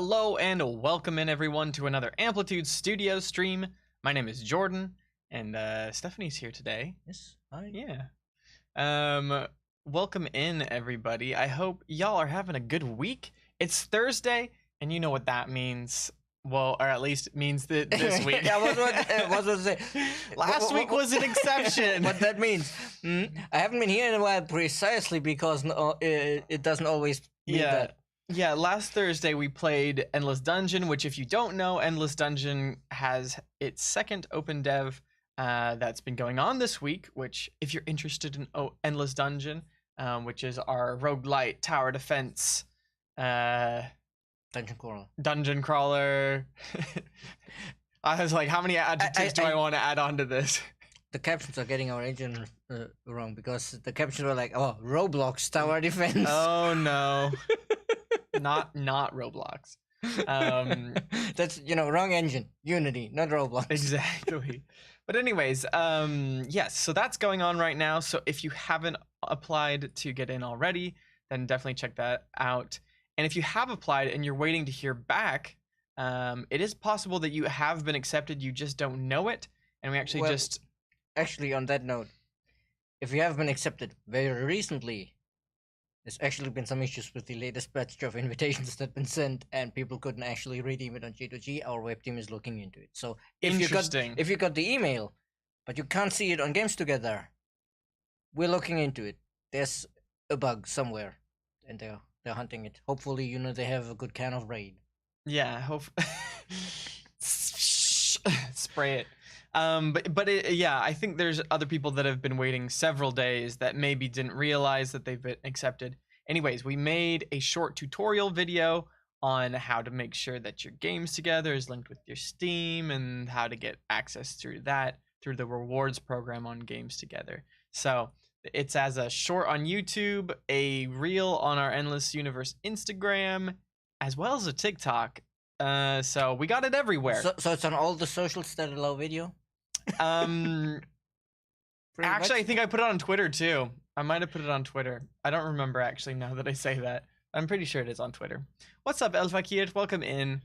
Hello and welcome in everyone to another Amplitude Studio stream. My name is Jordan and Stephanie's here today. Yes, hi. Yeah. Welcome in everybody. I hope y'all are having a good week. It's Thursday and you know what that means. Well, or at least it means that this week. I was about to say. Last week was an exception. What that means. I haven't been here in a while precisely because it doesn't always mean that. Yeah, last Thursday we played Endless Dungeon, which if you don't know, Endless Dungeon has its second open dev that's been going on this week, which if you're interested in Endless Dungeon, which is our roguelite tower defense dungeon crawler. I was like, how many adjectives do I want to add on to this? The captions are getting our engine wrong because the captions were like, oh, Roblox tower defense. Oh no. Not Roblox. That's wrong engine. Unity, not Roblox. Exactly. But anyways, yes, so that's going on right now. So if you haven't applied to get in already, then definitely check that out. And if you have applied and you're waiting to hear back, it is possible that you have been accepted, you just don't know it. And we actually Actually, on that note, if you have been accepted very recently, there's actually been some issues with the latest batch of invitations that have been sent, and people couldn't actually redeem it on G2G. Our web team is looking into it. So if you got the email, but you can't see it on Games Together, we're looking into it. There's a bug somewhere, and they're hunting it. Hopefully, they have a good can of Raid. Yeah, spray it. Yeah, I think there's other people that have been waiting several days that maybe didn't realize that they've been accepted. Anyways, we made a short tutorial video on how to make sure that your Games Together is linked with your Steam and how to get access through the rewards program on Games Together. So it's as a short on YouTube, a reel on our Endless Universe Instagram, as well as a TikTok. So we got it everywhere. So it's on all the socials that allow video? Actually, I think I put it on Twitter too. I might have put it on Twitter. I don't remember actually now that I say that. I'm pretty sure it is on Twitter. What's up, El Fakir? Welcome in.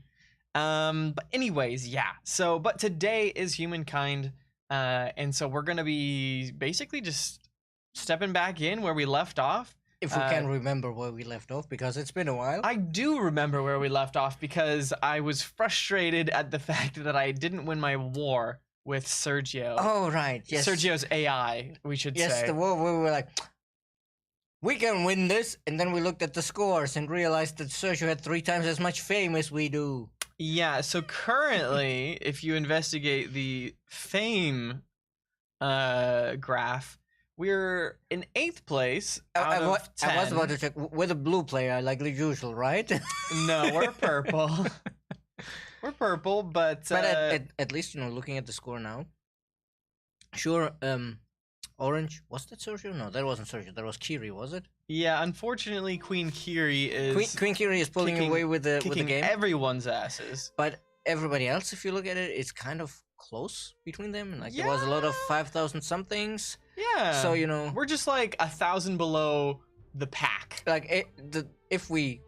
But anyways, yeah. But today is Humankind, and so we're gonna be basically just stepping back in where we left off. If we can remember where we left off, because it's been a while. I do remember where we left off because I was frustrated at the fact that I didn't win my war with Sergio. Oh, right. Yes. Sergio's AI, we should say. Yes, the war where we were like, we can win this. And then we looked at the scores and realized that Sergio had 3 times as much fame as we do. Yeah, so currently, if you investigate the fame graph, we're in 8th place out of 10. I was about to check. We're the blue player, like the usual, right? No, we're purple. We're purple, but at least, looking at the score now. Sure, orange. Was that Sergio? No, that wasn't Sergio. That was Kiri, was it? Yeah, unfortunately, Queen Kiri is... Queen Kiri is pulling away with the game. Everyone's asses. But everybody else, if you look at it, it's kind of close between them. Like, there was a lot of 5,000 somethings. Yeah. So, we're just like 1,000 below the pack. Like, if we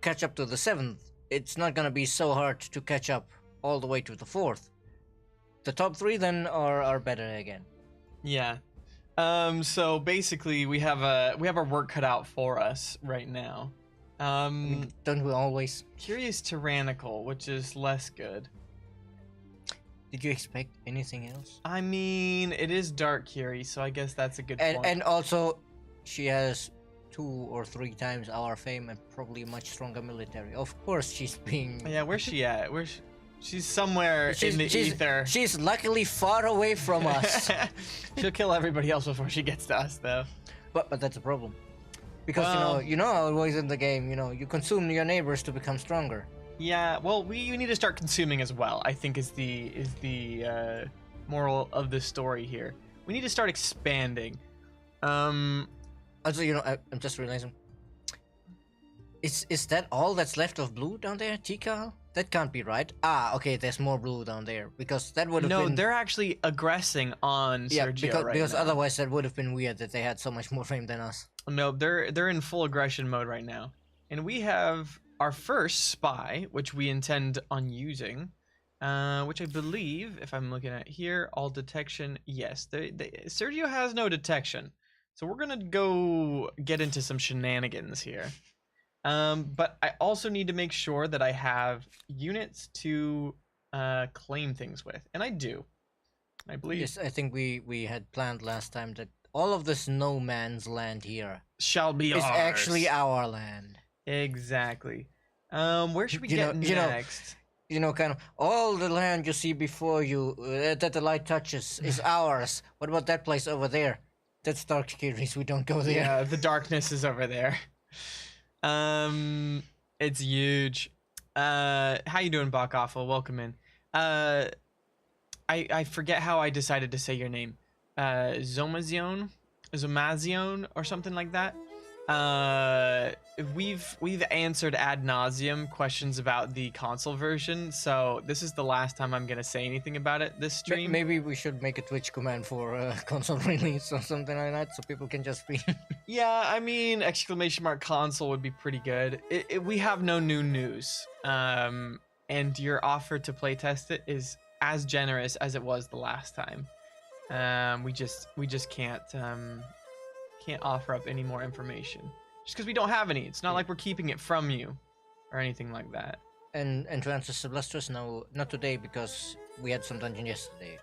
catch up to the 7th, it's not going to be so hard to catch up all the way to the 4th. The top 3 then are better again. Yeah. So basically we have our work cut out for us right now. Don't we always? Curious Tyrannical, which is less good. Did you expect anything else? I mean, it is Dark Curie, so I guess that's a good point. And also, she has 2 or 3 times our fame and probably a much stronger military. Of course, she's being... Yeah, where's she at? She's somewhere in the ether. She's luckily far away from us. She'll kill everybody else before she gets to us, though. But that's a problem. Because, you know how it was in the game, you consume your neighbors to become stronger. Yeah, well, you need to start consuming as well, I think is the moral of the story here. We need to start expanding. Also, I'm just realizing. Is that all that's left of blue down there, Tikal? That can't be right. Ah, okay, there's more blue down there. Because that would have been... No, they're actually aggressing on Sergio because otherwise that would have been weird that they had so much more fame than us. No, they're in full aggression mode right now. And we have our first spy, which we intend on using, which I believe, if I'm looking at here, all detection, yes, Sergio has no detection. So we're gonna go get into some shenanigans here. But I also need to make sure that I have units to claim things with, and I do. I believe Yes, I think we had planned last time that all of this no man's land here shall be is ours. actually our land. Exactly. Where should we You get know- you know- next? You know, kind of all the land you see before you that the light touches is ours. What about that place over there? That's Dark Series. We don't go there. Yeah, the darkness is over there. It's huge. How you doing, Bakaffel? Welcome in. I forget how I decided to say your name. Zomazion, or something like that. We've answered ad nauseum questions about the console version, so this is the last time I'm gonna say anything about it this stream. Maybe we should make a Twitch command for console release or something like that, so people can just be. Yeah, I mean, !console would be pretty good. We have no new news. And your offer to playtest it is as generous as it was the last time. We just can't offer up any more information just because we don't have any. It's not like we're keeping it from you or anything like that. And to answer Sublusters, no, not today because we had some dungeon yesterday.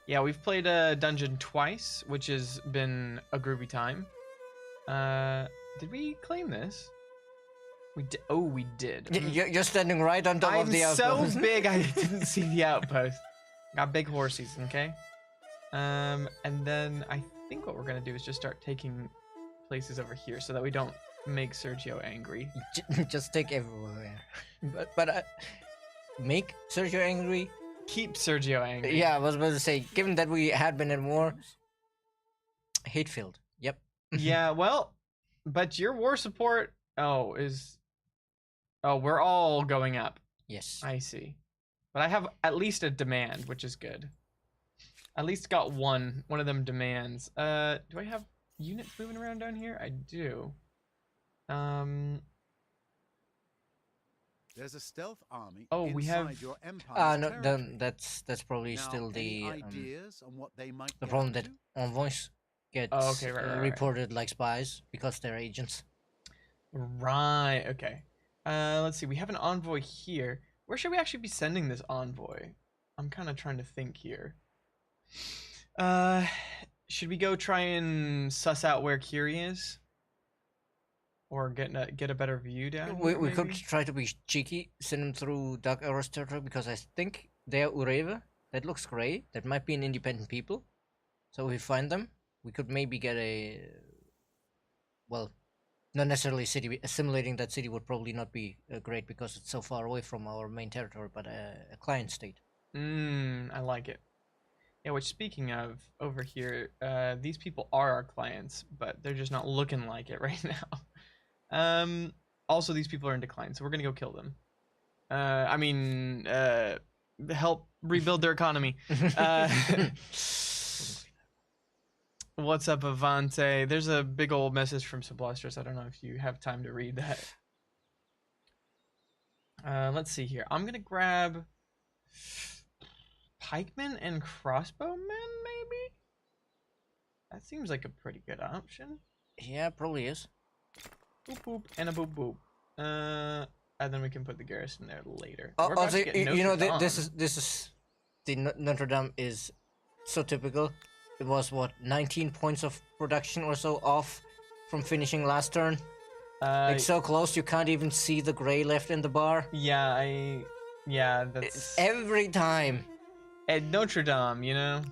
Yeah, we've played a dungeon twice, which has been a groovy time. Did we claim this? We did. Oh, we did. You're standing right on top of the outpost. So big I didn't see the outpost. Got big horses, okay? And then I think what we're gonna do is just start taking places over here so that we don't make Sergio angry. Just take everywhere. But make Sergio angry. Keep Sergio angry. Yeah, I was about to say, given that we had been in war, hate-filled. Yep. Yeah, well, but your war support, we're all going up. Yes. I see. But I have at least a demand, which is good. At least got one of them demands. Do I have units moving around down here? I do. There's a stealth army we have inside your empire's No, territory. then that's probably Now, still any the ideas on what they might the get problem up that to? envoys get right. reported like spies because they're agents. Right, okay. Let's see, we have an envoy here. Where should we actually be sending this envoy? I'm kind of trying to think here. Should we go try and suss out where Kiri is? Or get a better view down We here, could maybe? try to be cheeky, send them through Dark Arrow's territory because I think they're Ureva. That looks great. That might be an independent people. So if we find them, we could maybe get a well, not necessarily a city. Assimilating that city would probably not be great because it's so far away from our main territory, but a client state. I like it. Yeah, which speaking of, over here, these people are our clients, but they're just not looking like it right now. Also, these people are in decline, so we're gonna go kill them. Help rebuild their economy. What's up, Avante? There's a big old message from Sublusters. I don't know if you have time to read that. Let's see here. I'm gonna grab pikemen and crossbowmen, maybe? That seems like a pretty good option. Yeah, probably is. Boop boop and a boop boop. And then we can put the garrison there later. Oh, We're about also, to get you know, Notre Dame. this is the Notre Dame is so typical. It was what 19 points of production or so off from finishing last turn. Like so close you can't even see the gray left in the bar. Yeah, that's Every time. at Notre Dame, you know.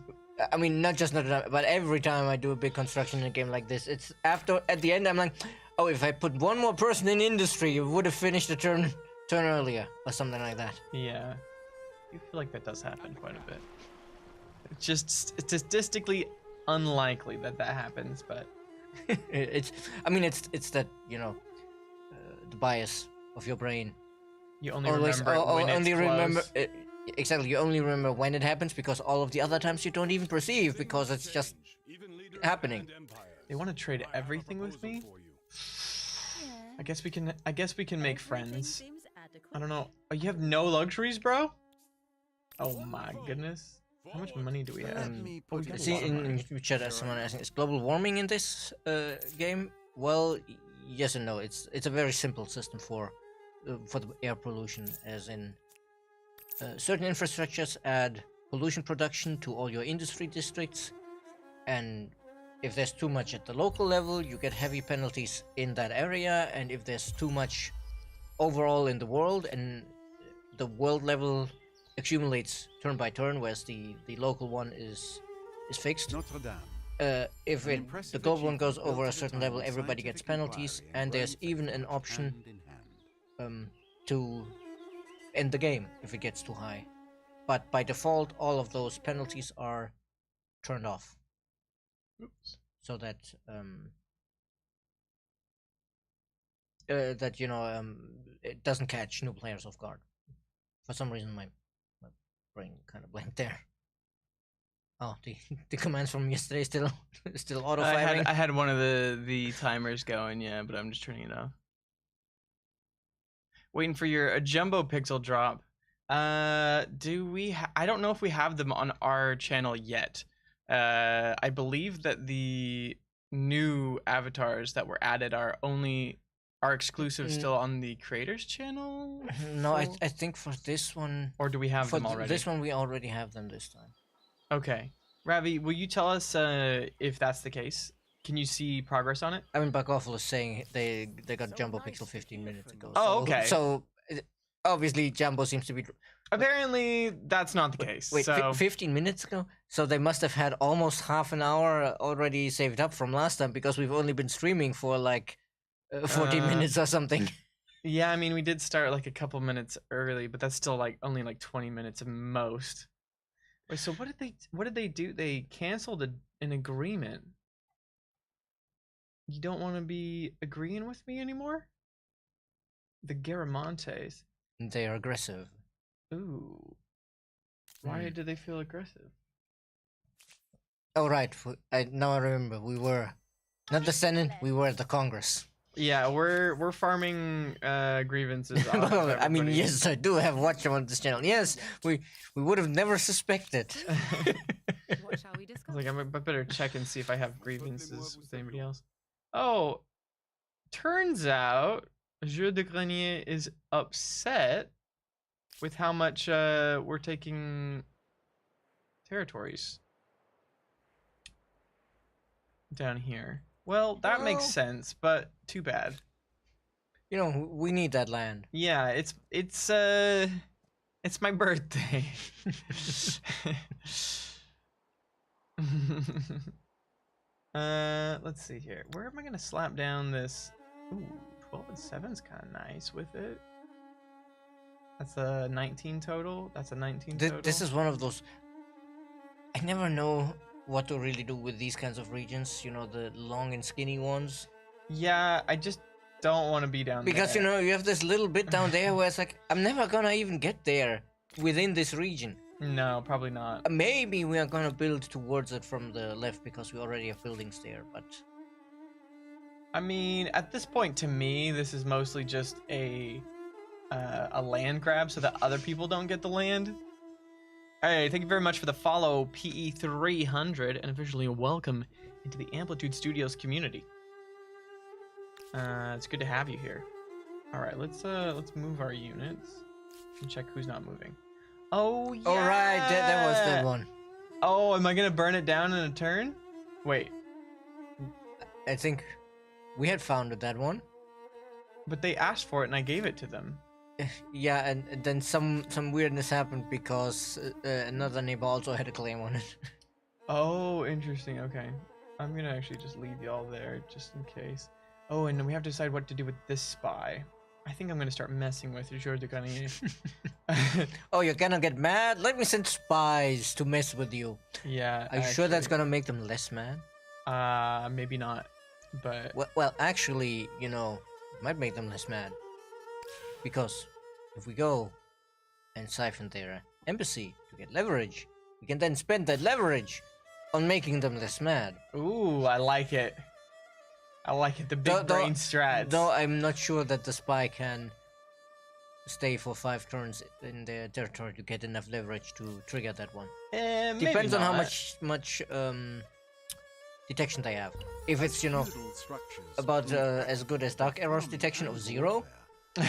I mean, not just Notre Dame, but every time I do a big construction in a game like this, it's at the end I'm like, oh, if I put one more person in industry, it would have finished the turn earlier or something like that. Yeah, I feel like that does happen quite a bit. It's just statistically unlikely that happens, but it's that, you know, the bias of your brain. you only Always remember it when only it's remember close. exactly. You only remember when it happens because all of the other times you don't even perceive because it's just happening. They want to trade everything with me? I guess we can. I guess we can make friends. Seems adequate. I don't know. Oh, you have no luxuries, bro? Oh my goodness. How much money do we have? Let me Oh, we put got it a See, lot of in money. YouTube chat, someone asking, is global warming in this game? Well, yes and no. It's a very simple system for the air pollution, as in certain infrastructures add pollution production to all your industry districts, and if there's too much at the local level, you get heavy penalties in that area, and if there's too much overall in the world, and the world level accumulates turn by turn, whereas the local one is fixed. Notre Dame. If An the impressive global one goes achievement over built a at a certain time level, when everybody gets scientific penalties, inquiry and there's brain even sex an worked option hand in hand. to end the game if it gets too high. But by default, all of those penalties are turned off, Oops. so that it doesn't catch new players off guard. For some reason, my brain kind of blanked there. Oh, the commands from yesterday still auto firing. I had one of the timers going, yeah, but I'm just turning it off. Waiting for your jumbo pixel drop. Do we? I don't know if we have them on our channel yet. I believe that the new avatars that were added are exclusive still on the creators channel. No, I think for this one, Or do we have for them already? this one we already have them this time. Okay. Ravi, will you tell us if that's the case? Can you see progress on it? I mean, Buckoffle is saying they got Jumbo Pixel 15 minutes ago. Oh, so, okay. So obviously Jumbo seems to be. Apparently, that's not the case. Wait, so 15 minutes ago? So they must have had almost half an hour already saved up from last time, because we've only been streaming for like 14 minutes or something. yeah, I mean, we did start like a couple minutes early, but that's still like only like 20 minutes at most. Wait, so what did they do? They canceled an agreement. You don't want to be agreeing with me anymore? The Garamontes. They are aggressive. Ooh. Why did they feel aggressive? Oh, right. Now I remember. We were not the Senate, we were the Congress. Yeah, we're farming grievances. off of I mean, everybody. yes, I do have watched them on this channel. Yes, we would have never suspected. What shall we I discuss? was like, I better check and see if I have grievances with anybody else. Oh, turns out Jeu de Grenier is upset with how much we're taking territories down here. Well, that makes Well- sense, but too bad. You know, we need that land. Yeah, it's my birthday. Let's see here. Where am I gonna slap down this? Ooh, 12 and 7's kind of nice with it. That's a 19 total. That's a 19 total. This is one of those. I never know what to really do with these kinds of regions. You know, the long and skinny ones. Yeah, I just don't want to be down Because there. you know, you have this little bit down there where it's like, I'm never gonna even get there within this region. No, probably not. Maybe we are gonna build towards it from the left because we already have buildings there, but I mean, at this point, to me, this is mostly just a land grab so that other people don't get the land. Hey, thank you very much for the follow, PE300, and officially welcome into the Amplitude Studios community. It's good to have you here. All right, let's move our units and check who's not moving. Oh yeah. all right, that was that one. Oh, am I gonna burn it down in a turn? Wait, I think we had founded that one. but they asked for it and I gave it to them. Yeah, and then some weirdness happened because another neighbor also had a claim on it. Oh, interesting. Okay. I'm gonna actually just leave y'all there just in case. Oh, and we have to decide what to do with this spy. I think I'm gonna start messing with Jour de Grenier. Oh, you're gonna get mad? Let me send spies to mess with you. Yeah. Are you sure that's actually. gonna make them less mad? Maybe not. But Well, actually, you know, it might make them less mad. Because if we go and siphon their embassy to get leverage, we can then spend that leverage on making them less mad. ooh, I like it. I like it. The big Though- brain strats. Though I'm not sure that the spy can stay for 5 turns in their territory to get enough leverage to trigger that one. Maybe Depends on how not. much detection they have. If it's Feudal structures about prove as good as Dark Arrow's detection of and 0, warfare.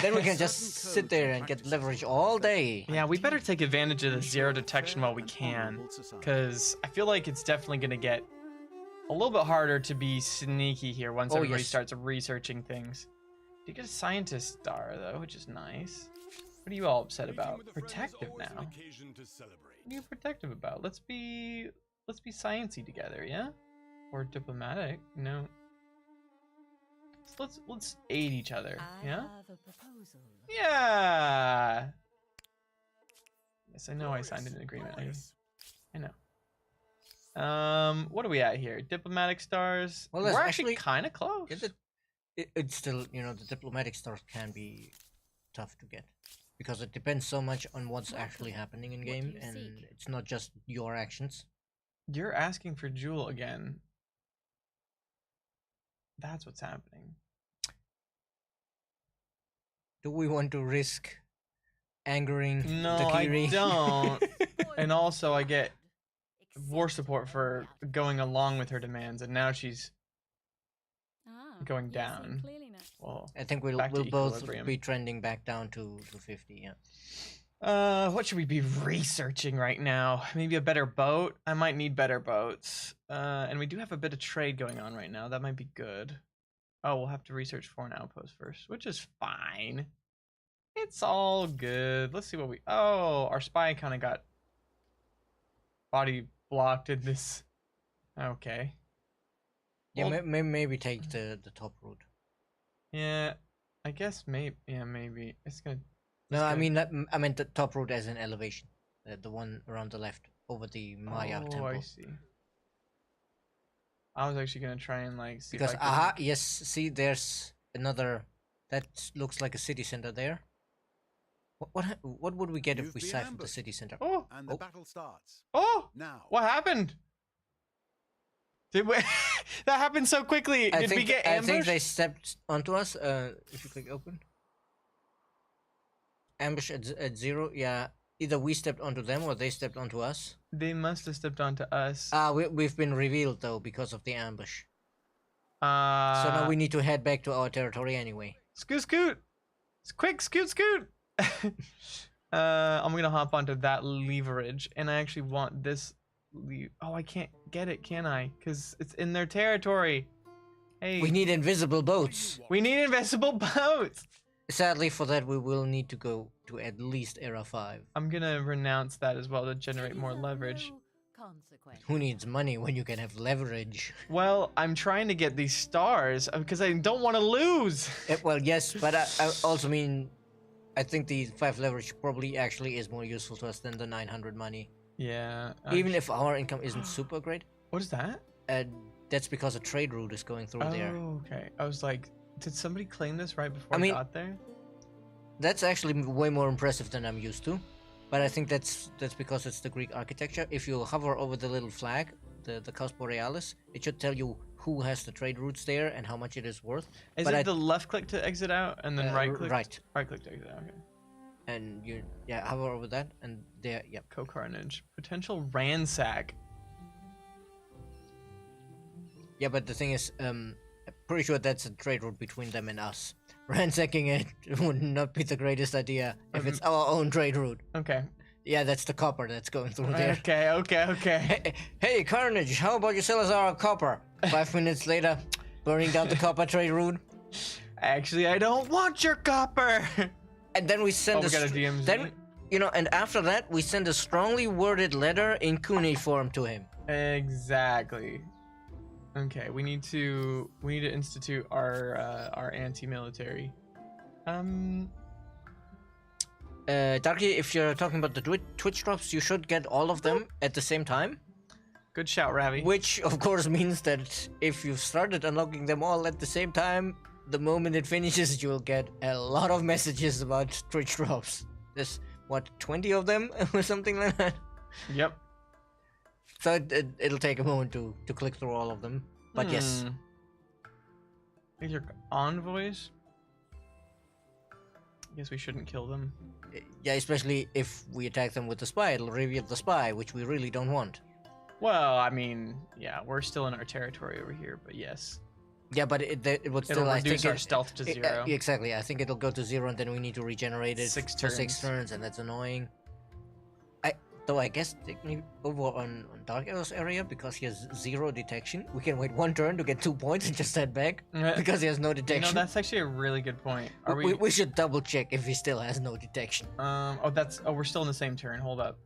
then we can just Certain sit codes there and and get practices leverage all day. Yeah, we better take advantage of the ensure zero a detection fair while we and can, honorable society. because I feel like it's definitely gonna get a little bit harder to be sneaky here once Oh, everybody yes. starts researching things. You get a scientist star though, which is nice. What are you all upset about? Protective now. What are you protective about? Let's be sciencey together, yeah? Or diplomatic? No. Let's aid each other, yeah? I have a proposal. Yeah. Yes, I know I signed an agreement. I know. What are we at here? Diplomatic stars. Well, We're that's actually actually- kind of close. It's still, the diplomatic stars can be tough to get. Because it depends so much on what's actually happening in What do game, you and seek? it's not just your actions. You're asking for Jewel again. That's what's happening. Do we want to risk angering No, the I Kiri? don't. And also, I get war support for going along with her demands, and now she's going you see down. clearly now. well. I think we'll Back to both equilibrium. be trending back down to 50, yeah. What should we be researching right now? Maybe a better boat? I might need better boats. And we do have a bit of trade going on right now. That might be good. Oh, we'll have to research foreign outposts first, which is fine. It's all good. Let's see what we... Oh, our spy kind of got body blocked in this. Okay. Yeah, Well- maybe take the top route. Yeah, I guess maybe. Yeah, maybe. It's gonna... No, it's I gonna- mean I meant the top route as an elevation, the one around the left over the Maya Oh, temple. I see. I was actually gonna try and like see Because if I could... yes, see, there's another that looks like a city center there. What would we get if You've we been siphoned the ambushed. city center? Oh, And the Oh. battle starts oh! now. What happened? Did we... that happened so quickly. Did we get I ambushed? think they stepped onto us. If you click open, ambush at 0. Yeah, either we stepped onto them or they stepped onto us. They must have stepped onto us. We've been revealed though because of the ambush. So Uh, now we need to head back to our territory anyway. Scoot, scoot! Quick, scoot, scoot! I'm gonna hop onto that leverage, and I actually want this. Oh, I can't get it, can I? Because it's in their territory. Hey, We need invisible boats. we need invisible boats. Sadly, for that we will need to go to at least Era 5. I'm gonna renounce that as well to generate It more is of leverage. no consequence. Who needs money when you can have leverage? Well, I'm trying to get these stars because I don't want to lose. Well, yes, but I also mean, I think the 5 leverage probably actually is more useful to us than the 900 money. Yeah. Even if our income isn't super great, What is that? that's because a trade route is going through there. Oh, okay. I was like, did somebody claim this right before I mean- got there? That's actually way more impressive than I'm used to. But I think that's because it's the Greek architecture. If you hover over the little flag, the Cos Borealis, it should tell you who has the trade routes there and how much it is worth. Is but it I- the left click to exit out and then right click? Right. Right click to exit out. Okay. And you hover over that and there, yep. Co-carnage. Potential ransack. Yeah, but the thing is, I'm pretty sure that's a trade route between them and us. Ransacking it would not be the greatest idea if it's our own trade route. Okay. Yeah, that's the copper that's going through there. Okay, okay. Hey, Carnage, how about you sell us our copper? 5 minutes later, burning down the copper trade route. Actually, I don't want your copper. And then we send Oh, we got a DMZ. Then, and after that, we send a strongly worded letter in Kuni form to him. Exactly. Okay, we need to institute our anti-military. Darky, if you're talking about the Twitch drops, you should get all of them at the same time. Good shout, Ravi. Which, of course, means that if you've started unlocking them all at the same time, the moment it finishes, you'll get a lot of messages about Twitch drops. There's, 20 of them or something like that? Yep. So it'll take a moment to click through all of them. But yes. These are envoys. I guess we shouldn't kill them. Yeah, especially if we attack them with the spy, it'll reveal the spy, which we really don't want. Well, I mean, yeah, we're still in our territory over here, but yes. Yeah, but it would still, It'll I reduce think our stealth to 0. Exactly, I think it'll go to 0 and then we need to regenerate it 6 for 6 turns. turns, and that's annoying. Though I guess technically over on Dark Arrow's area, because he has 0 detection, we can wait 1 turn to get 2 points and just head back, because he has no You know, detection. that's actually a really good point. Are we should double check if he still has no detection. we're still in the same turn. Hold up.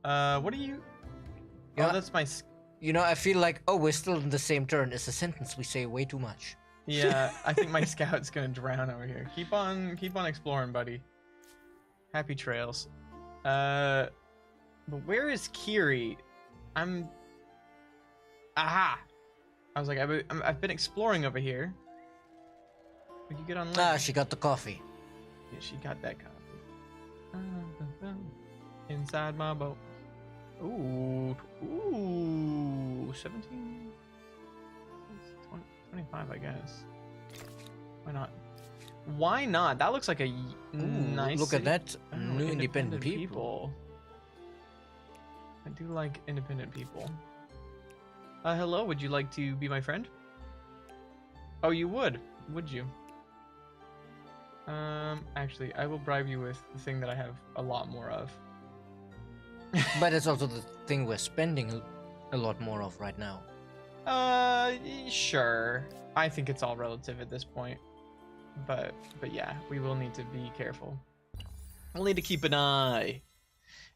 What are you? Yeah. Oh, that's my. You know, I feel like, oh, we're still in the same turn. It's a sentence we say way too much. Yeah, I think my scout's gonna drown over here. Keep on exploring, buddy. Happy trails. But where is Kiri? Aha! I was like, I've been exploring over here. Would you get on land? Ah, she got the coffee. Yeah, she got that coffee. Inside my boat. Ooh, 17, 20, 25, I guess. Why not? Why not? That looks like a nice. Look at city. that, Oh, new independent people. I do like independent people. Hello, would you like to be my friend? Oh, you would you? Actually, I will bribe you with the thing that I have a lot more of. But it's also the thing we're spending a lot more of right now. Sure. I think it's all relative at this point. But yeah, we will need to be careful. We'll need to keep an eye.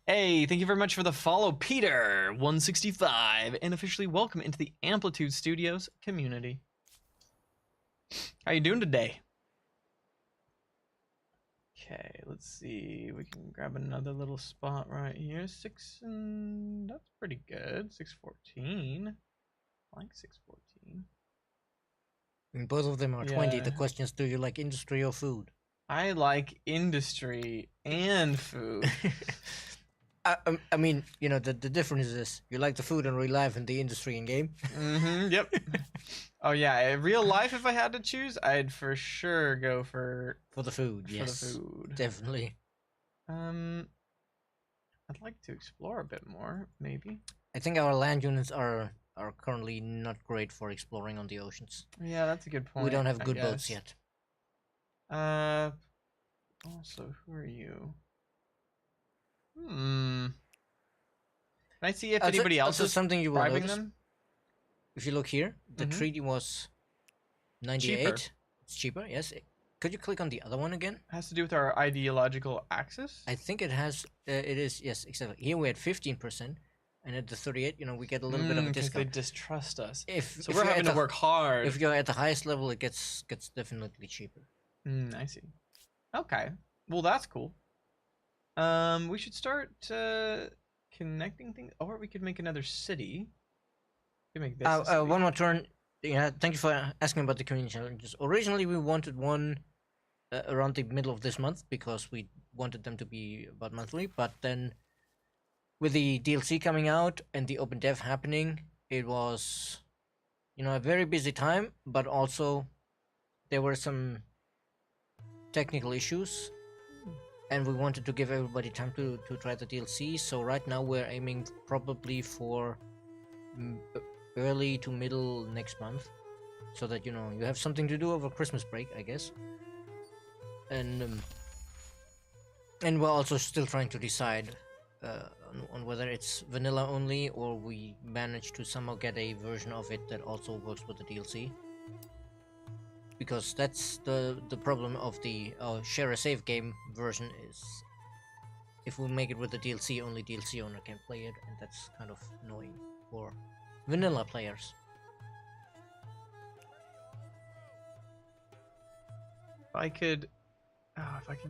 Hey, thank you very much for the follow, Peter165, and officially welcome into the Amplitude Studios community. How you doing today? Okay, let's see. We can grab another little spot right here. 6 and that's pretty good. 614. I like 614. I mean, both of them are 20. Yeah. The question is, do you like industry or food? I like industry and food. I mean, you know, the difference is you like the food in real life and the industry in game. Yep. Oh yeah, in real life, if I had to choose, I'd for sure go for the food. Yes, the food. definitely. I'd like to explore a bit more, maybe. I think our land units are currently not great for exploring on the oceans. Yeah, that's a good point. We don't have I good boats guess. yet. Also, who are you? Can I see if anybody else is something you will bribing notice. them? If you look here, the Mhm. treaty was 98. Cheaper. It's cheaper, yes. Could you click on the other one again? Has to do with our ideological axis. I think it has. It is, yes, exactly. Here we had 15%, and at the 38, you know, we get a little bit of a 'Cause discount. they distrust us. So So we're having to work hard. If you're at the highest level, it gets definitely cheaper. I see. Okay. Well, that's cool. We should start connecting things, or we could make another city. We could make this. a city. One more turn. Yeah, thank you for asking about the community challenges. Originally, we wanted one around the middle of this month because we wanted them to be about monthly. But then, with the DLC coming out and the open dev happening, it was, you know, a very busy time. But also, there were some technical issues, and we wanted to give everybody time to try the DLC. So right now we're aiming probably for early to middle next month, so that, you know, you have something to do over Christmas break, I guess. And we're also still trying to decide on whether it's vanilla only or we manage to somehow get a version of it that also works with the DLC. Because that's the problem of the share a save game version is, if we make it with the DLC, only DLC owner can play it, and that's kind of annoying for vanilla players. If I could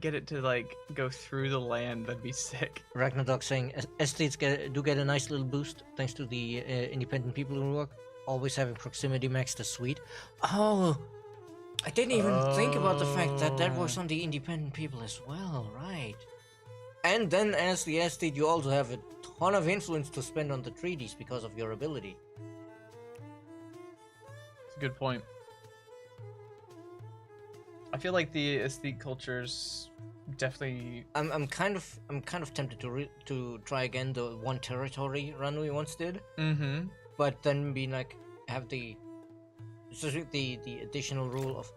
get it to like go through the land, that'd be sick. Ragnarok saying estates do get a nice little boost thanks to the independent people who work. Always having proximity maxed is sweet. Oh, I didn't even think about the fact that that was on the independent people as well, right? And then as the estate, you also have a ton of influence to spend on the treaties because of your ability. It's a good point. I feel like the aesthetic cultures definitely. I'm kind of tempted to try again the one territory run we once did, Mm-hmm. but then be like have the additional rule of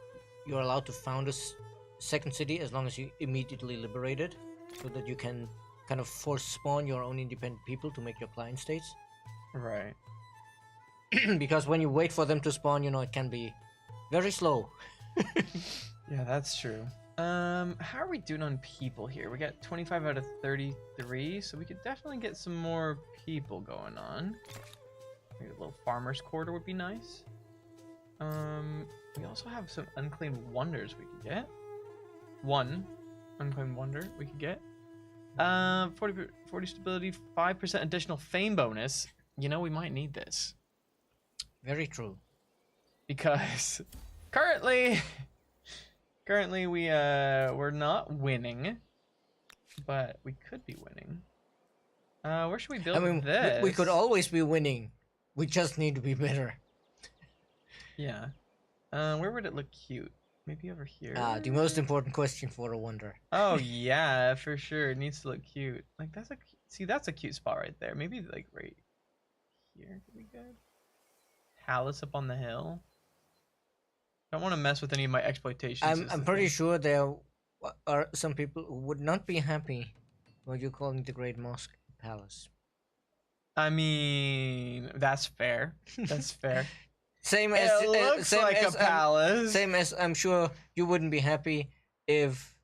you're allowed to found a second city as long as you immediately liberate it, so that you can kind of force spawn your own independent people to make your client states. Right. Because when you wait for them to spawn, it can be very slow. Yeah, that's true. How are we doing on people here? We got 25 out of 33, so we could definitely get some more people going on. Maybe a little farmer's quarter would be nice. We also have some unclaimed wonders we could get. One unclaimed wonder we could get. 40 stability, 5% additional fame bonus. We might need this. Very true. Because currently we're not winning, but we could be winning. Where should we build this? We could always be winning. We just need to be better. Yeah. Where would it look cute? Maybe over here. The most important question for a wonder. Oh yeah, for sure. It needs to look cute. Like that's a cute spot right there. Maybe like right here could be good. Palace up on the hill. Don't want to mess with any of my exploitations. I'm pretty sure there are some people who would not be happy when you calling the Great Mosque a palace. I mean, that's fair. That's fair. Same as It looks like a palace. Same as I'm sure you wouldn't be happy if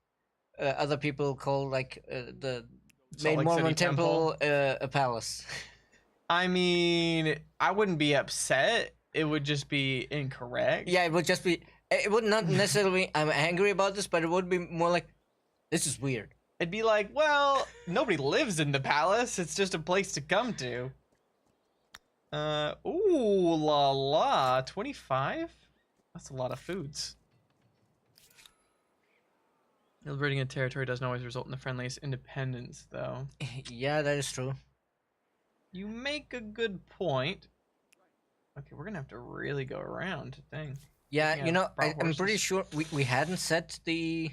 other people call the main Lake Mormon City temple a palace. I mean, I wouldn't be upset. It would just be incorrect. Yeah, it would just be. It would not necessarily. I'm angry about this, but it would be more like, this is weird. It'd be like, well, nobody lives in the palace. It's just a place to come to. Ooh la la, 25? That's a lot of foods. Liberating a territory doesn't always result in the friendliest independence, though. Yeah, that is true. You make a good point. Okay, we're gonna have to really go around, thing. Yeah, Yeah, I'm pretty sure we hadn't set the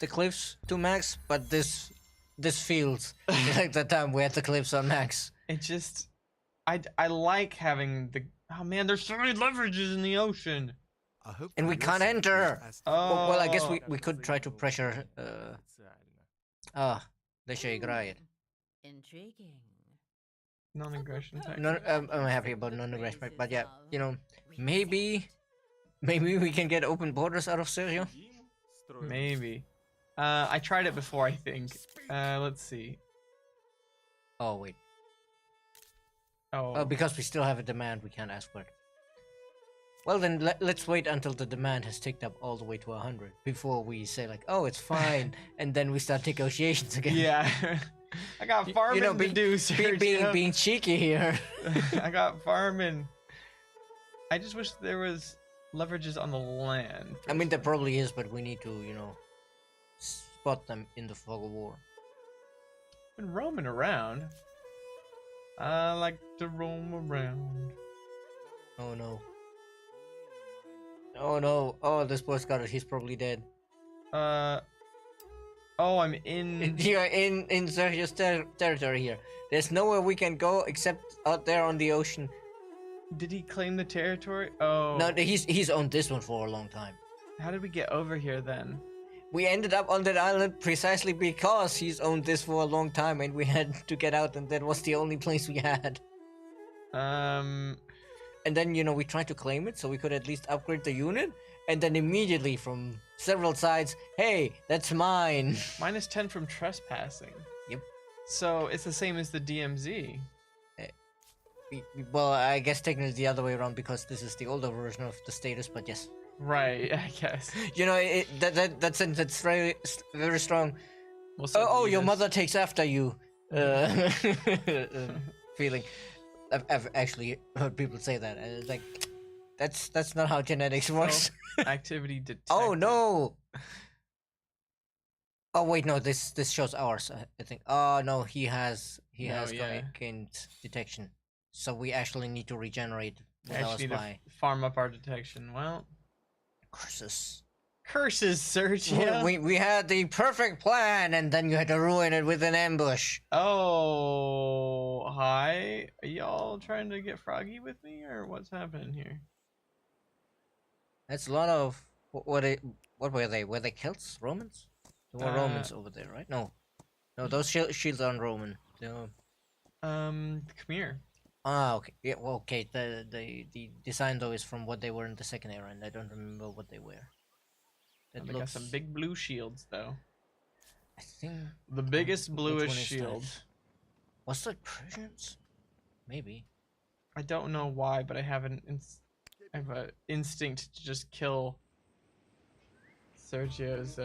cliffs to max, but this feels like the time we had the cliffs on max. It just, I like having the. Oh man, there's so many leverages in the ocean. And we can't enter. Oh. Well, I guess we could try to pressure. Deixa играет. Intriguing. Non-aggression type. I'm happy about non-aggression, but yeah, maybe we can get open borders out of Syria. Maybe. I tried it before, I think. Let's see. Oh wait. Oh. Because we still have a demand, we can't ask for it. Well then, let's wait until the demand has ticked up all the way to 100 before we say like, oh, it's fine, and then we start negotiations again. Yeah. I got farming to do, Sergio. Being cheeky here. I got farming. I just wish there was leverages on the land. I mean, there probably is, but we need to, spot them in the fog of war. Been roaming around. I like to roam around. Oh no. Oh no. Oh, this boy got it. He's probably dead. Oh, I'm in. You're in Sergio's territory here. There's nowhere we can go except out there on the ocean. Did he claim the territory? Oh. No, he's owned this one for a long time. How did we get over here then? We ended up on that island precisely because he's owned this for a long time, and we had to get out, and that was the only place we had. And then, we tried to claim it so we could at least upgrade the unit, and then immediately from several sides, hey, that's mine. Minus 10 from trespassing. Yep. So it's the same as the DMZ. Well, I guess technically the other way around because this is the older version of the status, but yes. Right, I guess. That sentence that's very, very strong. We'll your mother takes after you. Feeling. I've actually heard people say that, and it's like, that's not how genetics works. Activity detected. Oh no! Oh wait, no. This shows ours. I think. Oh no, he has gained detection. So we actually need to regenerate. I actually need to farm up our detection. Well, curses. Curses, Sergio. We had the perfect plan, and then you had to ruin it with an ambush. Oh, hi. Are y'all trying to get froggy with me, or what's happening here? That's a lot of what were they? Were they Celts? Romans? There were Romans over there, right? No, those shields aren't Roman. Come here. Ah, okay. Yeah, well, okay. The design though is from what they were in the second era, and I don't remember what they were. They got some big blue shields, though. I think The biggest which bluish one is that? shield. Was that Persians? Maybe. I don't know why, but I have an instinct to just kill Sergio's.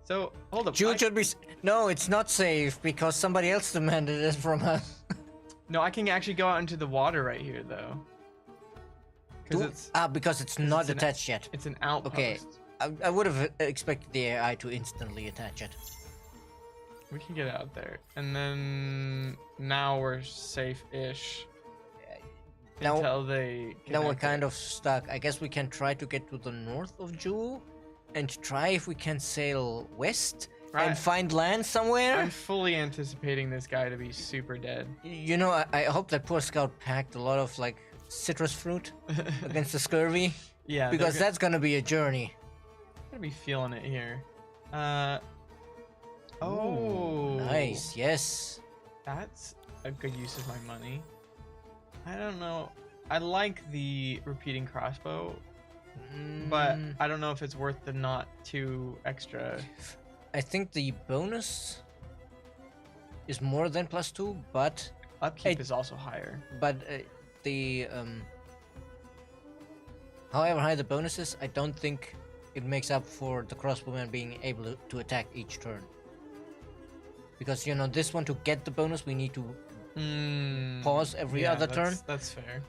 So hold up. You should be. No, it's not safe because somebody else demanded it from us. No, I can actually go out into the water right here, though. Because it's not attached yet. It's an outpost. Okay. I would have expected the AI to instantly attach it. We can get out there, and then now we're safe-ish. Until they. Now we're kind of stuck. I guess we can try to get to the north of Jewel, and try if we can sail west and find land somewhere. I'm fully anticipating this guy to be super dead. You know, I hope that poor scout packed a lot of like citrus fruit against the scurvy. Yeah. Because that's gonna be a journey. Gonna be feeling it here. Oh. Ooh, nice. Yes. That's a good use of my money. I don't know. I like the repeating crossbow, but I don't know if it's worth the not 2 extra. I think the bonus is more than +2, but upkeep is also higher. But however high the bonus is, I don't think it makes up for the crossbowman being able to attack each turn. Because you know, this one, to get the bonus, we need to pause every other turn. That's fair.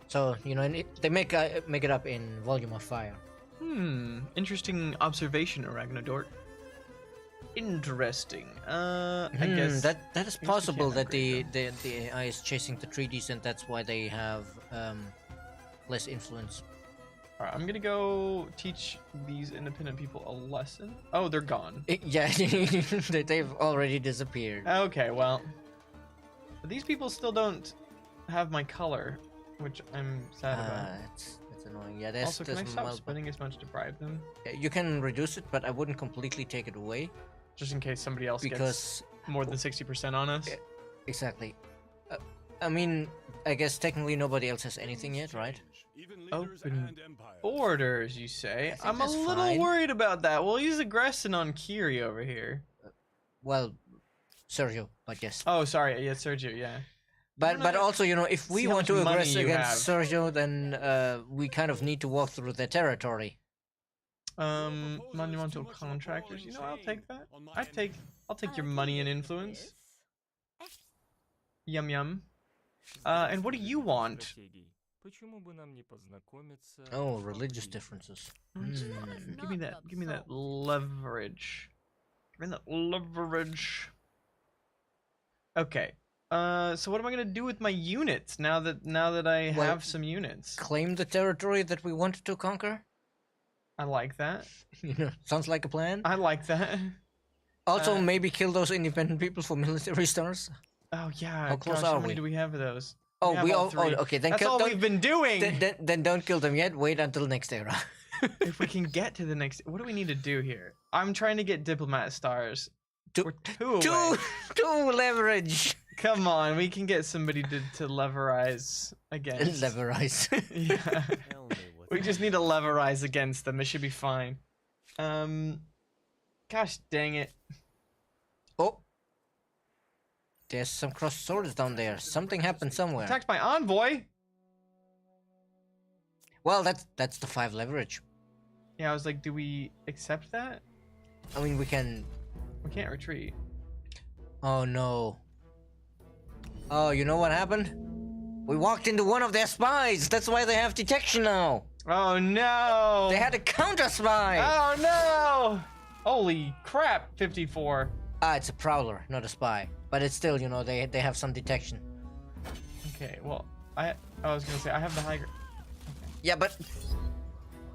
So you know, they make it up in volume of fire. Interesting observation, Aragnodort. Interesting. I guess that is possible that the AI is chasing the 3Ds, and that's why they have less influence. Alright, I'm gonna go teach these independent people a lesson. Oh, they're gone. Yeah, they've already disappeared. Okay, well, but these people still don't have my color, which I'm sad about. That's annoying. Yeah, there's Also, can I stop spending as much to bribe them? You can reduce it, but I wouldn't completely take it away. Just in case somebody else gets more than 60% on us? Exactly. I mean, I guess technically nobody else has anything yet, right? Open orders, you say? I'm a little worried about that. Well, he's aggressing on Kiri over here. Well, Sergio, but yes. Oh, sorry. Yeah, Sergio, yeah. But also, you know, if we want to aggress against Sergio, then we kind of need to walk through their territory. Monumental contractors. You know, I'll take that. I'll take your money and influence. Yum yum. And what do you want? Oh, religious differences. Give me that. Give me that leverage. Give me that leverage. Okay. So what am I gonna do with my units now that I have some units? Claim the territory that we wanted to conquer. I like that. You know, sounds like a plan. I like that. Also, maybe kill those independent people for military stars. Oh yeah. How close Gosh, are how many we? do we have of those? Oh, we all. Oh, okay. Then that's all we've been doing. Then don't kill them yet. Wait until next era. If we can get to the next, what do we need to do here? I'm trying to get diplomat stars. We're two leverage. Come on, we can get somebody to leverize against. Leverize. Yeah. We just need to leverize against them. It should be fine. Gosh dang it. Oh. There's some crossed swords down there. Something happened somewhere. Attacked by envoy. Well, that's the 5 leverage. Yeah, I was like, do we accept that? I mean, we can. We can't retreat. Oh no. Oh, you know what happened? We walked into one of their spies. That's why they have detection now. Oh no. They had a counter spy. Oh no. Holy crap, 54. Ah, it's a prowler, not a spy. But it's still, you know, they have some detection. Okay, well, I was gonna say I have the high. Yeah, but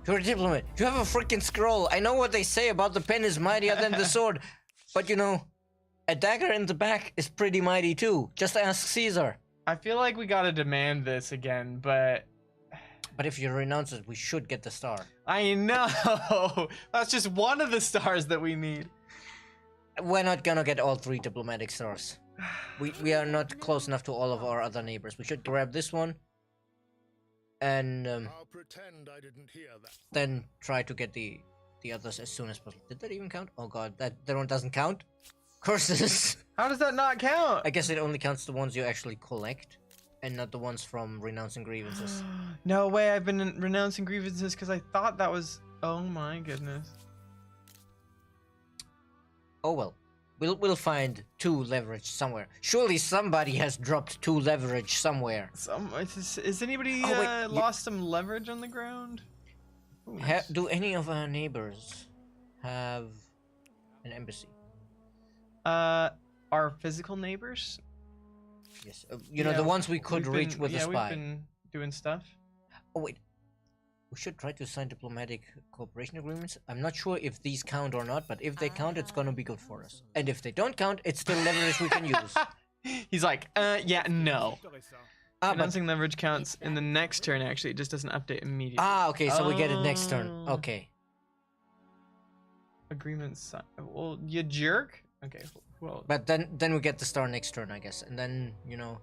You're a diplomat. You have a freaking scroll. I know what they say about the pen is mightier than the sword. But you know, a dagger in the back is pretty mighty too. Just ask Caesar. I feel like we gotta demand this again, but But if you renounce it, we should get the star. I know that's just one of the stars that we need. We're not gonna get all 3 diplomatic stars. We are not close enough to all of our other neighbors. We should grab this one. And I'll pretend I didn't hear that. then try to get the others as soon as possible. Did that even count? Oh god, that one doesn't count? Curses! How does that not count? I guess it only counts the ones you actually collect, and not the ones from renouncing grievances. No way, I've been renouncing grievances because I thought that was. Oh my goodness. Oh well. We'll find 2 leverage somewhere. Surely somebody has dropped 2 leverage somewhere. Is anybody Oh, wait, lost some leverage on the ground? Ooh, nice. Do any of our neighbors have an embassy? Our physical neighbors? Yes. You know, Yeah, the ones we could we've reach been- with a yeah, spy. we've been doing stuff. Oh wait. We should try to sign diplomatic cooperation agreements. I'm not sure if these count or not, but if they count, it's gonna be good for us. And if they don't count, it's still leverage we can use. He's like, yeah, no. Ah, but Renouncing leverage counts in the next turn, actually. It just doesn't update immediately. okay, so we get it next turn. Oh. Okay. Agreements. Well, you jerk. Okay, well, But then we get the star next turn, I guess. And then, you know,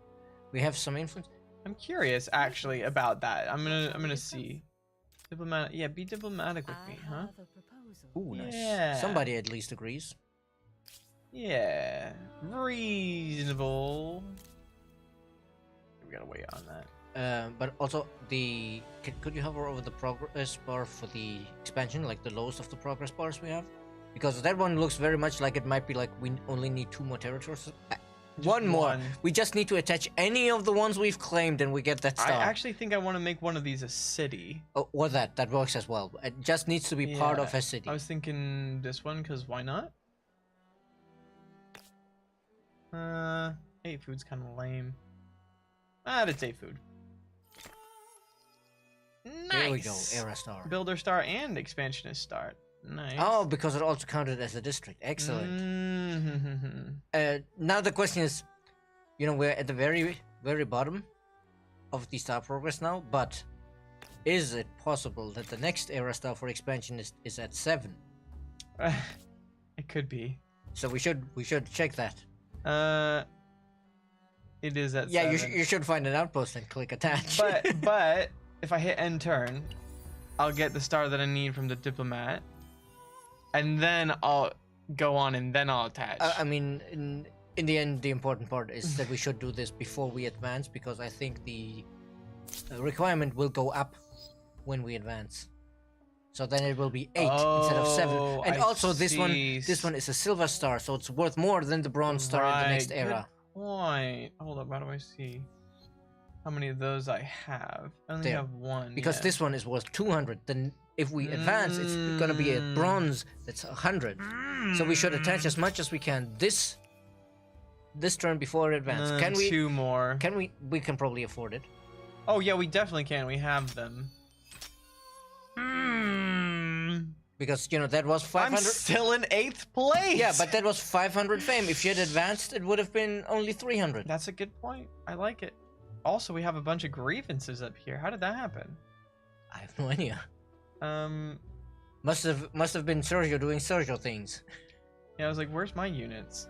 we have some influence. I'm curious, actually, about that. I'm gonna see. Diplomatic. Yeah, be diplomatic with me, huh? Ooh, nice. Yeah. Somebody at least agrees. Yeah, reasonable. We gotta wait on that. But also could you hover over the progress bar for the expansion, like the lowest of the progress bars we have? Because that one looks very much like it might be like we only need 2 more territories. One more. one. We just need to attach any of the ones we've claimed, and we get that I star. actually think I want to make one of these a city. Oh, or that works as well. It just needs to be part Yeah, of a city. I was thinking this one, because why not? 8 food's kind of lame. It's 8 food. Nice. There we go, era star. Builder star and expansionist star. Nice. Oh, because it also counted as a district. Excellent. Mm-hmm. Now the question is, you know, we're at the very, very bottom of the star progress now, but is it possible that the next era star for expansion is at 7? It could be. So we should check that. It is at Yeah, 7. you should find an outpost and click attach. but if I hit end turn, I'll get the star that I need from the diplomat, and then I'll go on and then I'll attach. I mean, in the end, the important part is that we should do this before we advance, because I think the requirement will go up when we advance. So then it will be 8 instead of 7. Oh, And I also this see. one is a silver star, so it's worth more than the bronze star in the next Right, era. Good point. Hold up, how do I see how many of those I have? I only There. have one. Because yeah. this one is worth 200. Then if we advance, it's gonna be a bronze that's 100. So we should attach as much as we can this turn before advance. Can we? 2 more. Can we? We can probably afford it. Oh yeah, we definitely can. We have them. Because, you know, that was I'm 500. still in 8th place. Yeah, but that was 500 fame. If you had advanced, it would have been only 300. That's a good point. I like it. Also, we have a bunch of grievances up here. How did that happen? I have no idea. Yeah, Must have been Sergio doing Sergio things. I was like, where's my units?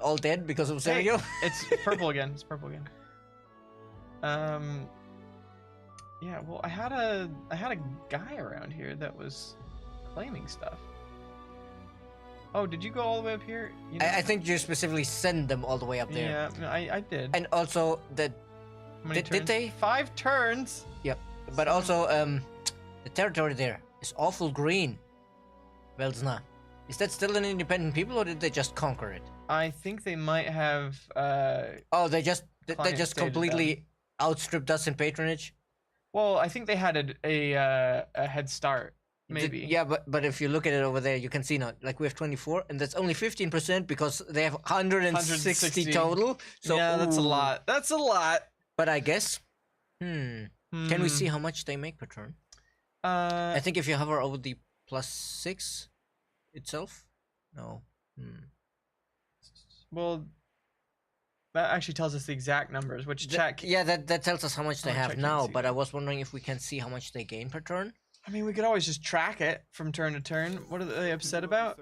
All dead because of Hey, Sergio. it's purple again. It's purple again. Yeah, well, I had a guy around here that was claiming stuff. Oh, did you go all the way up here? You know- I think you specifically send them all the way up there. Yeah, I did. And also that, How many did turns? they? 5 turns. but also the territory there is awful green. Velsna. Is that still an independent people, or did they just conquer it? I think they might have. Oh, they just Client stated completely outstripped us in patronage. Well, I think they had a head start. Maybe. Yeah, but if you look at it over there, you can see now, like we have 24, and that's only 15% because they have 160 total. So yeah, that's a ooh. lot. That's a lot. But I guess, can we see how much they make per turn? I think if you hover over the +6 itself, no. Well, that actually tells us the exact numbers, which check. Yeah, that tells us how much they Which I have can't now. see But I that. was wondering if we can see how much they gain per turn. I mean, we could always just track it from turn to turn. What are they upset about?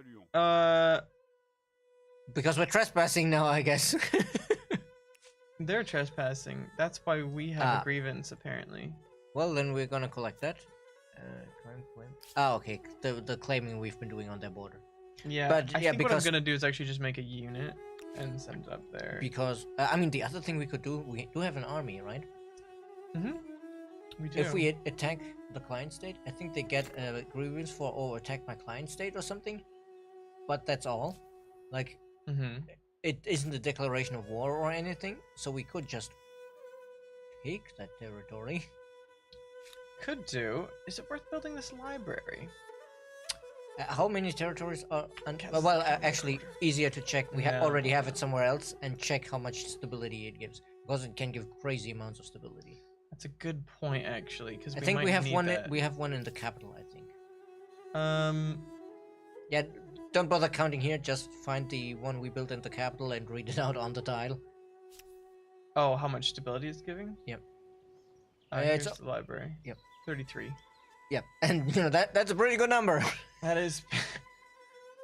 Because we're trespassing now, I guess. They're trespassing. That's why we have Ah. a grievance, apparently. Well, then we're gonna collect that. Claim. Oh, okay. The claiming we've been doing on their border. Yeah, But, I yeah, think what I'm because- gonna do is actually just make a unit and send it up there. Because I mean, the other thing we could do, we do have an army, right? We do. If we attack the client state, I think they get a grievance for attack my client state or something. But that's all. Like, it isn't a declaration of war or anything, so we could just take that territory. Could do. Is it worth building this library? How many territories are? Guess Well, it's actually, order. easier to check. We No. already have it somewhere else, and check how much stability it gives, because it can give crazy amounts of stability. That's a good point, actually, because I think we have one. We have one in the capital, I think. Yeah, don't bother counting here. Just find the one we built in the capital and read it out on the tile. Oh, how much stability it's giving? Yep. Here's It's- the library. Yep. 33. Yep, and you know that's a pretty good number. That is.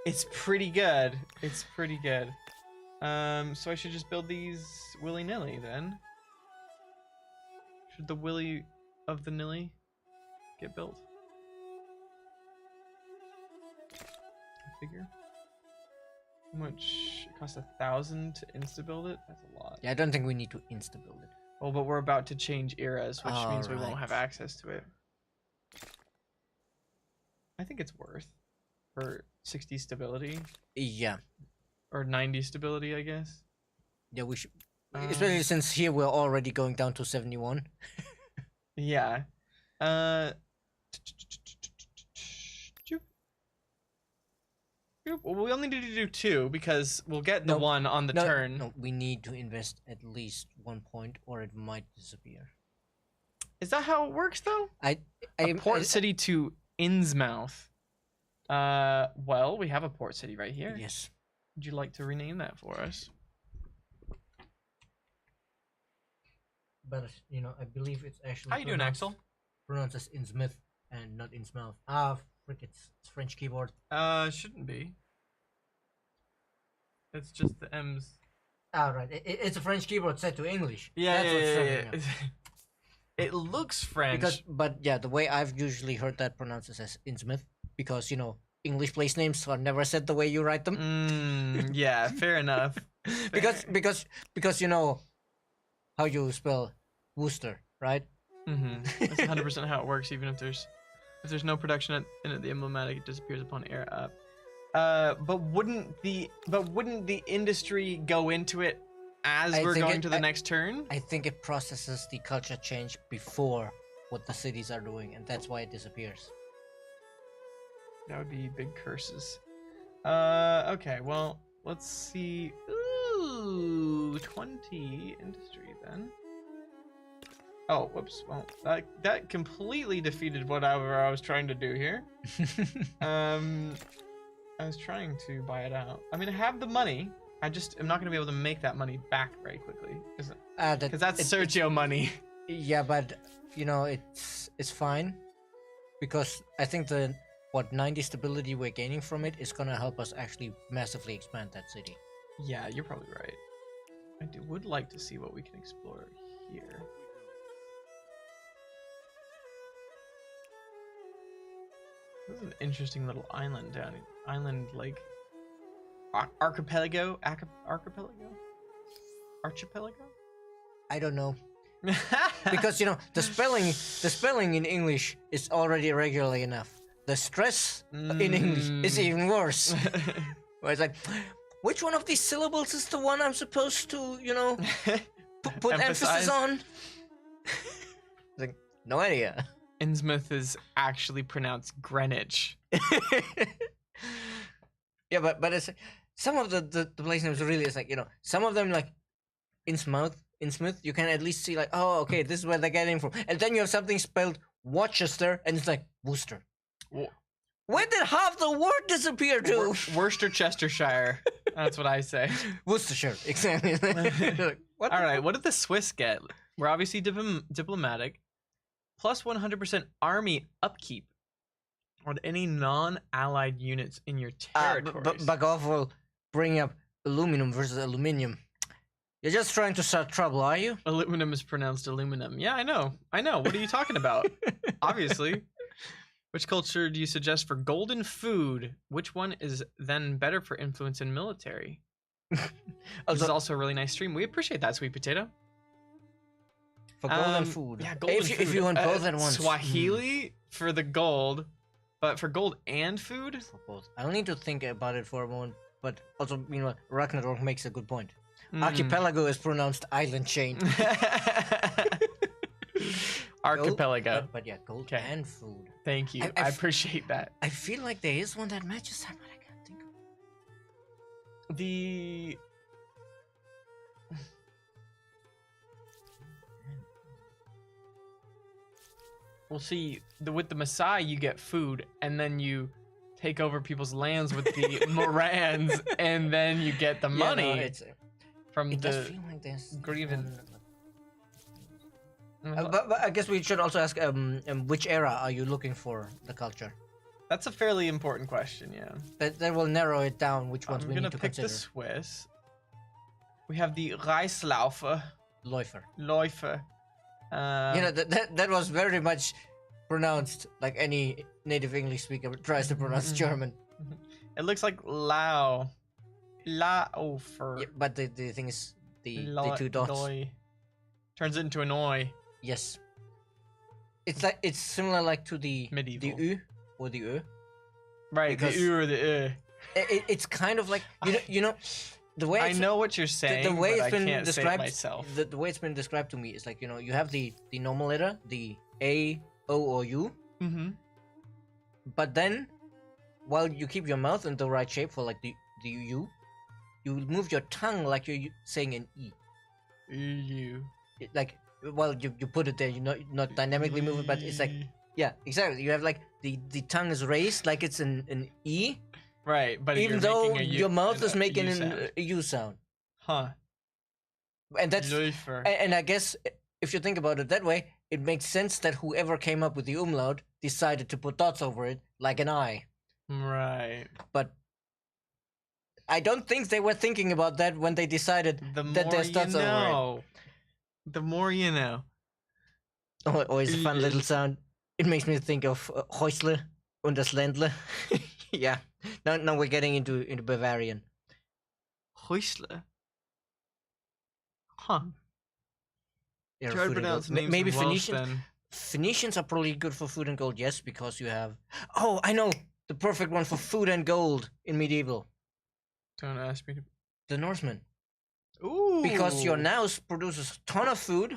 It's pretty good. It's pretty good. So I should just build these willy-nilly then. Should the willy of the nilly get built? I figure. How much? It costs 1,000 to insta-build it? That's a lot. Yeah, I don't think we need to insta-build it. Well, but we're about to change eras, which means we won't Alright. have access to it. I think it's worth for 60 stability Yeah, or 90 stability, I guess. yeah, we should. Especially since here we're already going down to 71. Yeah. Well, we only need to do 2 because we'll get the No, 1 on the turn. No, we need to invest at least 1 point, or it might disappear. Is that how it works, though? I A port city to Innsmouth. Well, we have a port city right here. Yes. Would you like to rename that for us? But you know, I believe it's actually. How you doing, Axel? Pronounced as Innsmouth and not Innsmouth. Ah, frick! It's French keyboard. Shouldn't be. It's just the M's. Ah, right. It's a French keyboard set to English. Yeah, That's what's tripping me up. It looks French. But yeah, the way I've usually heard that pronounced is as Innsmouth, because you know English place names are never said the way you write them. Yeah, fair enough. because you know how you spell Worcester, right? That's 100% how it works. Even if there's no production in it, the emblematic disappears upon air up. But wouldn't the industry go into it as I we're think going it- to the next turn? I think it processes the culture change before what the cities are doing, and that's why it disappears. That would be big curses. Okay, well, let's see. Ooh, 20 industry then. Oh, whoops. Well, that completely defeated whatever I was trying to do here. I was trying to buy it out. I mean, I have the money. I just am not going to be able to make that money back very quickly. Because that's Sergio money. Yeah, but you know it's fine, because I think the 90 stability we're gaining from it is gonna help us actually massively expand that city. Yeah, you're probably right. I would like to see what we can explore here. This is an interesting little island down here. Island like archipelago? Archipelago? Archipelago? I don't know, because you know the spelling in English is already irregular enough. The stress in English is even worse. Where it's like, which one of these syllables is the one I'm supposed to, you know, put emphasis Emphasize. on? Like, no idea. Innsmouth is actually pronounced Greenwich. Yeah, but it's like, some of the place names really is like, you know, some of them like Innsmouth, you can at least see like, oh, okay, this is where they're getting from. And then you have something spelled Worcester, and it's like Worcester. Wo- Where did half the word disappear to? Worcester, Chestershire. That's what I say. Worcestershire, exactly. Like, what All the right, fuck? what did the Swiss get? We're obviously diplomatic. Plus 100% army upkeep on any non-allied units in your territories. Back off will bring up aluminum versus aluminium. You're just trying to start trouble, are you? Aluminum is pronounced aluminum. Yeah, I know. What are you talking about? Obviously. Which culture do you suggest for golden food? Which one is then better for influence in military? This is also a really nice stream. We appreciate that, Sweet Potato. For golden food. Yeah, golden if, food. If you want both at once. Swahili for the gold, but for gold and food? For both. I'll need to think about it for a moment, but also, Ragnarok makes a good point. Archipelago is pronounced island chain. Archipelago. But yeah, gold Okay. and food. Thank you. I appreciate that. I feel like there is one that matches that, but I can't think of The Well, see, with the Maasai, you get food, and then you take over people's lands with the Morans, and then you get the money from it does the feel like there's grievance. But I guess we should also ask which era are you looking for the culture? That's a fairly important question, yeah. That will narrow it down which ones I'm we gonna need to pick consider. the Swiss. We have the Reislaufer, Läufer. Läufer. That was very much pronounced like any native English speaker tries to pronounce German. It looks like Laufer. Yeah, but the thing is the two dots. Loi. Turns it into an oi. Yes. It's similar like to the Medieval. the U or the Ö. Right, Because- the U or the It's kind of like the way I it's, know what you're saying, the way but it's been I can't described say it myself. the way it's been described to me is like you have the normal letter, the A, O, or U, Mm-hmm. but then while you keep your mouth in the right shape for like the U, you move your tongue like you're saying an E. EU. Like you put it there, you not dynamically move it, but it's like yeah, exactly. You have like the tongue is raised like it's an E, Right, but even you're though making a U- your mouth is a making U a sound. U sound, Huh. and that's Läufer. and I guess if you think about it that way, it makes sense that whoever came up with the umlaut decided to put dots over it like an I. Right. But I don't think they were thinking about that when they decided The more that there's you dots over it. know. The more you know. Oh, always a fun little sound. It makes me think of Häusle und das Ländle. Yeah. Now we're getting into Bavarian. Häusle. Huh. They're Try to food and pronounce gold. names Maybe in Welsh, Phoenicians. then. Phoenicians are probably good for food and gold, yes, because you have. Oh, I know the perfect one for food and gold in medieval. Don't ask me to. The Norsemen. Ooh. Because your Naus produces a ton of food,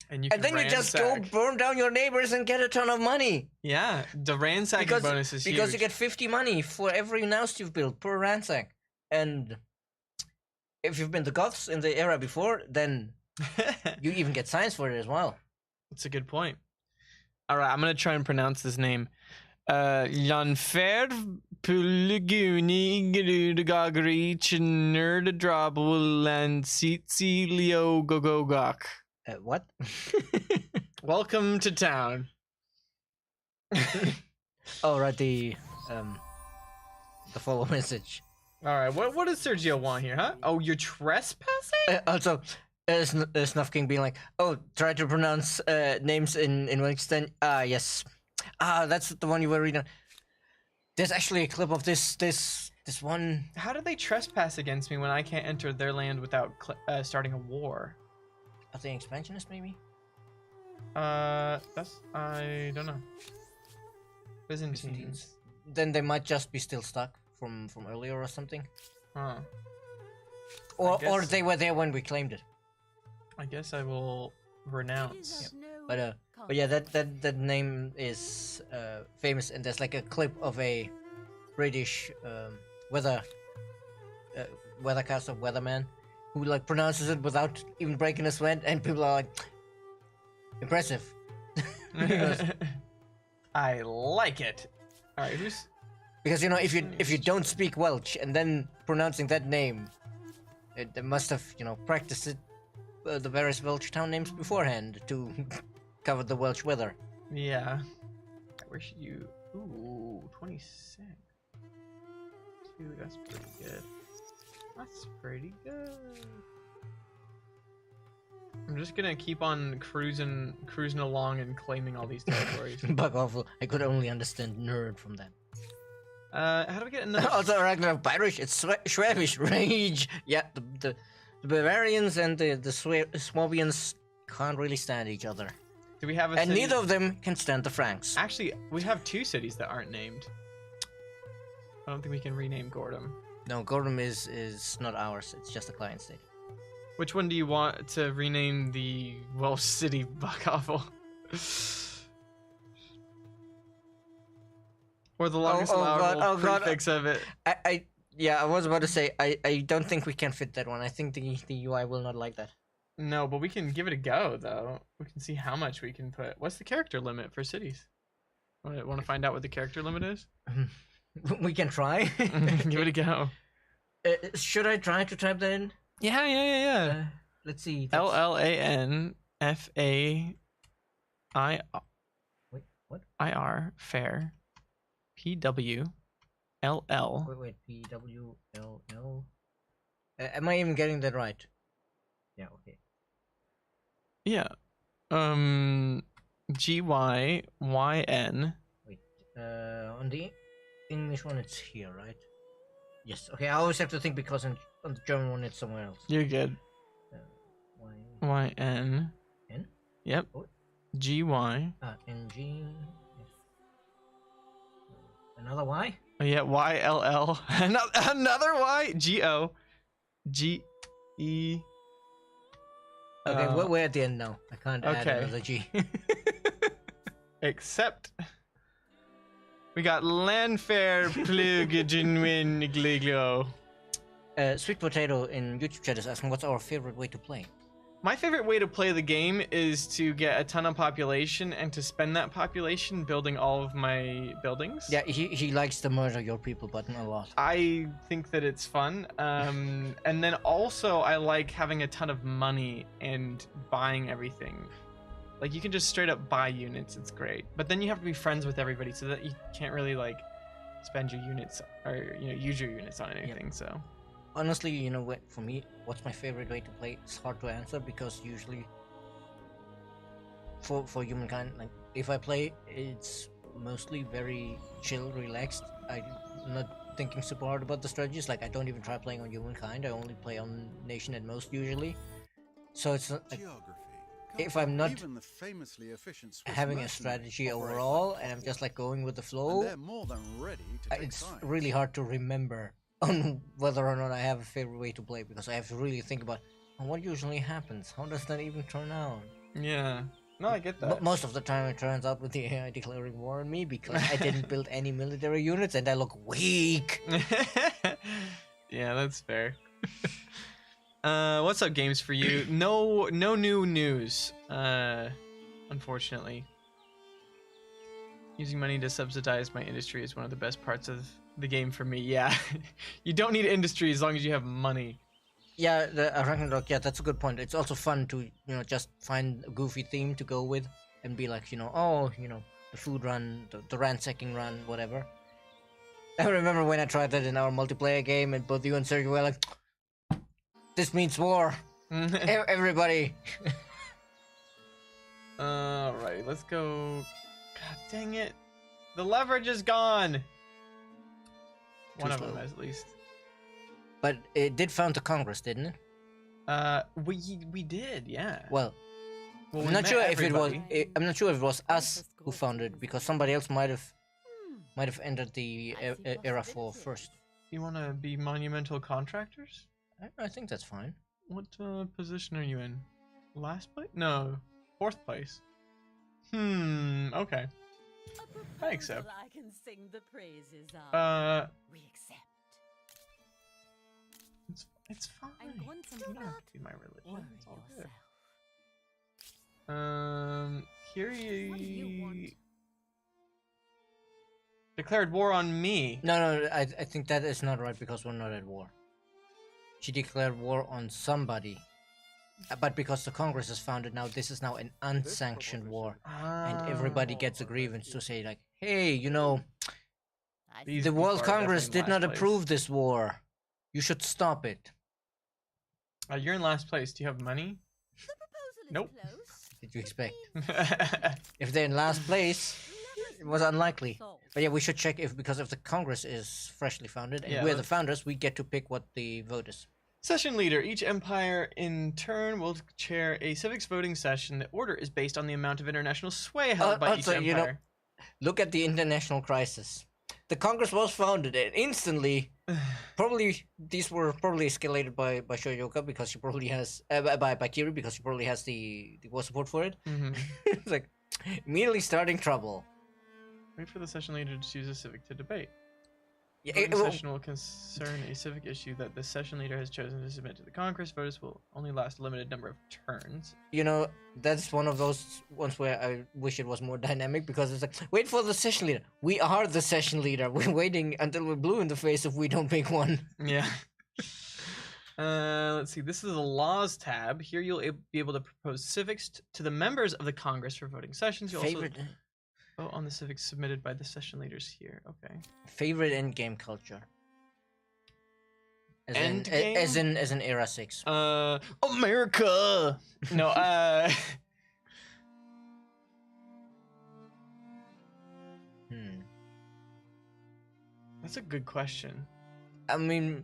And, you and can then you just go ransack. burn down your neighbors and get a ton of money. Yeah, the ransacking bonus is because huge. you get 50 money for every Naus you've built per ransack. And if you've been the Goths in the era before, then you even get science for it as well. That's a good point. All right, I'm gonna try and pronounce this name. Janfer Puliguni Grudagagri Chinerdadrobul and Sitsilio Gogogok. What? Welcome to town. Oh, right, the follow message. All right, what does Sergio want here, huh? Oh, you're trespassing? Also, Snuff King being like, oh, try to pronounce names in Winston. Yes. That's the one you were reading. There's actually a clip of this one. How do they trespass against me when I can't enter their land without starting a war? I think expansionist maybe. That's I don't know. Byzantines. Then they might just be still stuck from earlier or something. Huh. Or guess- they were there when we claimed it. I guess I will renounce. But yeah, that name is famous, and there's like a clip of a British weathercaster, weatherman, who like pronounces it without even breaking a sweat, and people are like, impressive. I like it. All right, who's? Because you know, if you don't speak Welsh and then pronouncing that name, they must have practiced it, the various Welsh town names beforehand to cover the Welsh weather. Yeah. Where should you? Ooh, 26. Dude, that's pretty good. That's pretty good. I'm just gonna keep on cruising along and claiming all these territories. Bug awful. I could only understand nerd from that. How do we get another? Also, Ragnar Bayerisch, it's Schwäbisch rage. Yeah, the Bavarians and the Swabians can't really stand each other, Do we have a and city? neither of them can stand the Franks. Actually, we have 2 cities that aren't named. I don't think we can rename Gordon. No, Gordon is not ours. It's just a client state. Which one do you want to rename the Welsh city, Buckoffle? Or the longest allowable prefix of it? Yeah, I was about to say I don't think we can fit that one. I think the UI will not like that. No, but we can give it a go though. We can see how much we can put. What's the character limit for cities? Want to find out what the character limit is? We can try. Give it a go. Should I try to type that in? Yeah. Let's see. LLANFAI. Wait, what? IR fair. PWLL. Wait. PWLL. Am I even getting that right? Yeah. Okay. Yeah. GYYN. Wait. On the English one, it's here, right? Yes. Okay. I always have to think because on the German one, it's somewhere else. You're good. YN. N? Yep. What? GY. NG. Yes. Another Y? Oh yeah, YLL. Another Y. GO. GE. Okay, we're at the end now. I can't add another G. Except we got Landfair Plugin Gligo. Sweet Potato in YouTube chat is asking what's our favorite way to play. My favorite way to play the game is to get a ton of population and to spend that population building all of my buildings. Yeah, he likes the murder your people button a lot. I think that it's fun. And then also I like having a ton of money and buying everything. Like you can just straight up buy units, it's great. But then you have to be friends with everybody so that you can't really like spend your units or use your units on anything. So honestly, what, for me, what's my favorite way to play? It's hard to answer because usually for Humankind, like if I play, it's mostly very chill, relaxed. I'm not thinking super hard about the strategies. Like I don't even try playing on Humankind. I only play on Nation at most usually. So it's not like, if I'm not having a strategy overall and I'm just like going with the flow, it's really hard to remember on whether or not I have a favorite way to play because I have to really think about what usually happens. How does that even turn out? yeah, no, I get that. Most of the time it turns out with the AI declaring war on me because I didn't build any military units and I look weak. Yeah, that's fair. What's up, games for you? No new news. Unfortunately. Using money to subsidize my industry is one of the best parts of the game for me. Yeah, you don't need industry as long as you have money. Yeah, the Ragnarok. Yeah, that's a good point. It's also fun to just find a goofy theme to go with and be like the food run, the ransacking run, whatever. I remember when I tried that in our multiplayer game and both you and Sergey were like, "This means war, everybody." Alright, let's go. God dang it, the leverage is gone. One of them, at least. But it did found the Congress, didn't it? We did, yeah. Well, we I'm not sure if it was. everybody. I'm not sure if it was us who founded it because somebody else might have entered the era for first. You want to be monumental contractors? I think that's fine. What position are you in? Last place? No, 4th place. Okay. I accept. I can sing the praises of. We accept. It's fine. I'm going to You don't have not to be my religion. worry It's all good. yourself. Bakiri What do you want? declared war on me. No, I think that is not right because we're not at war. She declared war on somebody. But because the Congress is founded now, this is now an unsanctioned war. And everybody gets a grievance to say like, hey, you know, I These the people World are Congress definitely in did not last place. approve this war. You should stop it. You're in last place. Do you have money? The proposal is Nope. close. Did you but expect? I If they're in last place, let us it was know unlikely. the result. But yeah, we should check if because if the Congress is freshly founded and Yeah, we're the let's- founders, we get to pick what the vote is. Session leader. Each empire in turn will chair a civics voting session. The order is based on the amount of international sway held by each also, you know, empire. Look at the international crisis. The Congress was founded and instantly, probably these were probably escalated by Shoyoka because she probably has by Kiri because she probably has the war support for it. Mhm. It's like immediately starting trouble. Wait for the session leader to choose a civic to debate. Yeah, Voting well, session will concern a civic issue that the session leader has chosen to submit to the Congress. Votes will only last a limited number of turns. you know, that's one of those ones where I wish it was more dynamic because it's like, wait for the session leader. We are the session leader. We're waiting until we're blue in the face if we don't pick one. Yeah. Let's see. This is the laws tab. Here you'll be able to propose civics to the members of the Congress for voting sessions. You'll Favorite also vote on the civics submitted by the session leaders here. Okay. favorite end game culture. As End in, game? as in era 6. America. No. Hmm. That's a good question. I mean,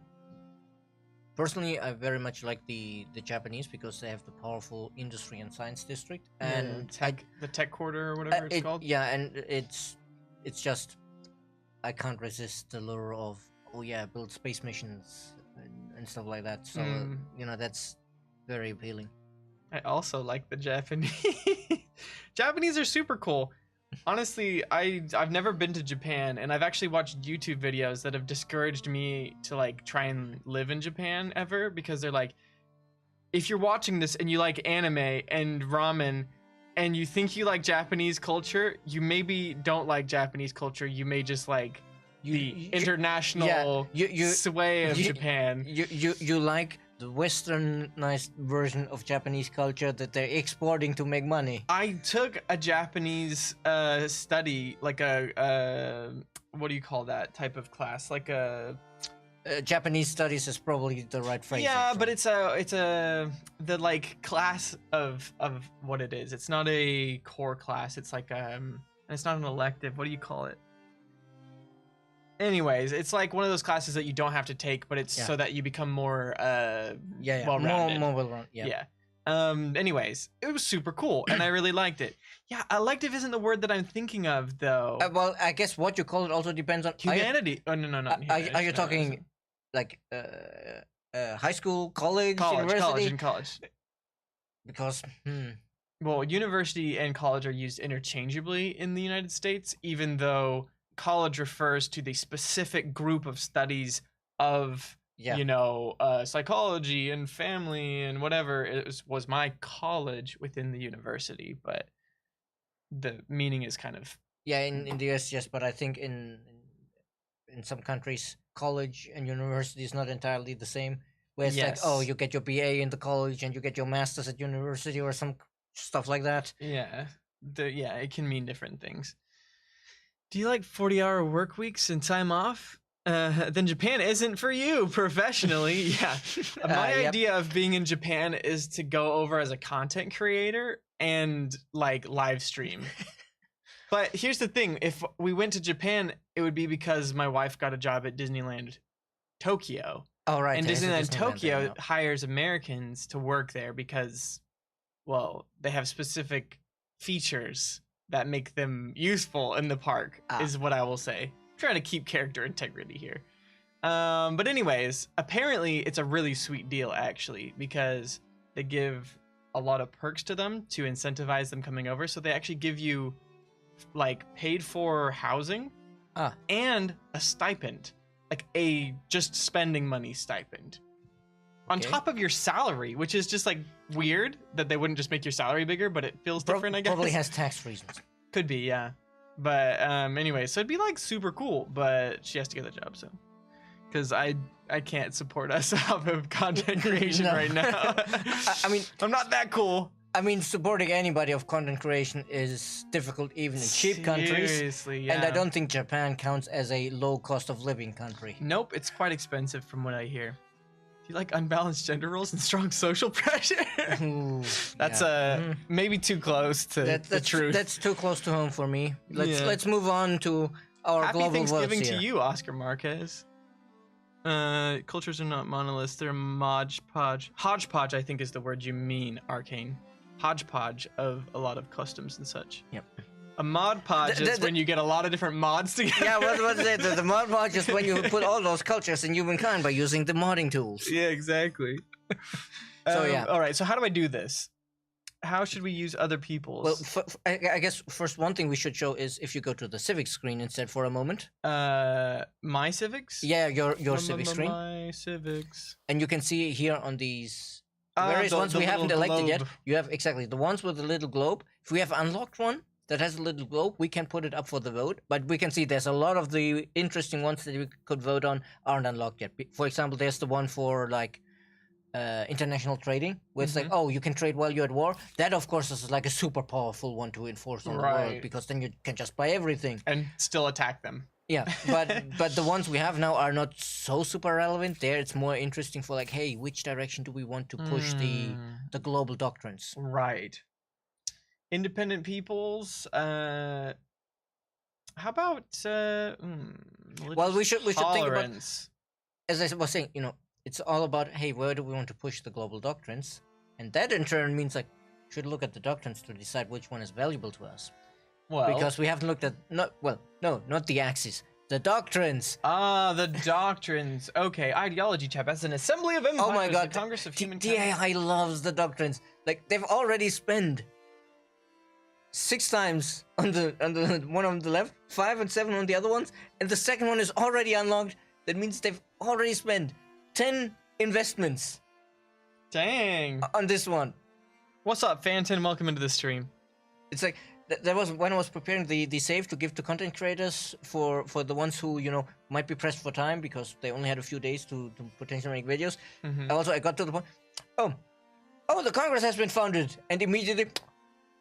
personally, I very much like the Japanese because they have the powerful industry and science district, and the tech quarter or whatever it's called. yeah, and it's just I can't resist the lure of build space missions and stuff like that. So you know that's very appealing. I also like the Japanese. Japanese are super cool. Honestly, I've never been to Japan, and I've actually watched YouTube videos that have discouraged me to like try and live in Japan ever because they're like, if you're watching this and you like anime and ramen and you think you like Japanese culture, you maybe don't like Japanese culture. You may just like the international sway of Japan. You like the westernized version of Japanese culture that they're exporting to make money. I took a Japanese study, like a what do you call that type of class? Like a Japanese studies is probably the right phrase. yeah, actually. but it's the like class of what it is. It's not a core class. It's like it's not an elective. What do you call it? Anyways, it's like one of those classes that you don't have to take, but it's so that you become more well-rounded. more well-rounded. Yeah. Anyways, it was super cool, and I really liked it. Yeah, elective isn't the word that I'm thinking of, though. Well, I guess what you call it also depends on Humanity. Oh no, not Are you talking like high school, college, university? College. Because well, university and college are used interchangeably in the United States, even though college refers to the specific group of studies of psychology and family and whatever. It was my college within the university, but the meaning is kind of in the US, yes, but I think in some countries college and university is not entirely the same, where it's like, oh, you get your BA in the college and you get your master's at university or some stuff like that. It can mean different things. Do you like 40-hour work weeks and time off? Then Japan isn't for you professionally. My idea of being in Japan is to go over as a content creator and like live stream. But here's the thing, if we went to Japan, it would be because my wife got a job at Disneyland Tokyo. Oh, right. And Disneyland Tokyo hires Americans to work there because, well, they have specific features that make them useful in the park, is what I will say. I'm trying to keep character integrity here. But anyways, apparently it's a really sweet deal, actually, because they give a lot of perks to them to incentivize them coming over. So they actually give you like paid for housing and a stipend, like a just spending money stipend. on Okay. top of your salary, which is just like weird that they wouldn't just make your salary bigger, but it feels different, I guess. Probably has tax reasons. Could be, yeah. But anyway, so it'd be like super cool, but she has to get the job, so. Because I can't support us off of content creation No. right now. I mean, I'm not that cool. I mean, supporting anybody of content creation is difficult even in cheap countries. Seriously, yeah. And I don't think Japan counts as a low cost of living country. Nope, it's quite expensive from what I hear. Do you like unbalanced gender roles and strong social pressure? Ooh, That's yeah. maybe too close to the truth. That's too close to home for me. Yeah. Let's move on to our Happy global Thanksgiving worlds to here. you, Oscar Marquez. Cultures are not monoliths, they're hodgepodge. Hodgepodge, I think, is the word you mean, Arcane. Hodgepodge of a lot of customs and such. Yep. A mod podge is when you get a lot of different mods together. Yeah, what was it? The mod mod is when you put all those cultures in Humankind by using the modding tools. Yeah, exactly. So, yeah. All right, so how do I do this? How should we use other people's? Well, I guess first one thing we should show is if you go to the civic screen instead for a moment. My civics? Yeah, your civic screen. My civics. And you can see here on these various ones we haven't little elected yet. globe. You have exactly the ones with the little globe. If we have unlocked one that has a little globe, we can put it up for the vote. But we can see there's a lot of the interesting ones that we could vote on aren't unlocked yet. For example, there's the one for like international trading, where it's like, oh, you can trade while you're at war. That, of course, is like a super powerful one to enforce on the world, Right. because then you can just buy everything. And still attack them. Yeah, but the ones we have now are not so super relevant. There, it's more interesting for like, hey, which direction do we want to push the global doctrines? Right. Independent peoples. How about Well, we should think about, tolerance? as I was saying, it's all about, hey, where do we want to push the global doctrines? And that in turn means like, should look at the doctrines to decide which one is valuable to us. Well, Because we haven't looked at, not the axis, the doctrines. the doctrines. Okay, ideology tab. As an assembly of empires, Oh my god, the Congress of Humankind. the AI loves the doctrines. Like, they've already spent 6 times on the one on the left, 5 and 7 on the other ones, and the second one is already unlocked. That means they've already spent 10 investments Dang. on this one. What's up, Fanton? Welcome into the stream. It's like there was when I was preparing the save to give to content creators for the ones who might be pressed for time because they only had a few days to potentially make videos. I got to the point. Oh, the Congress has been founded, and immediately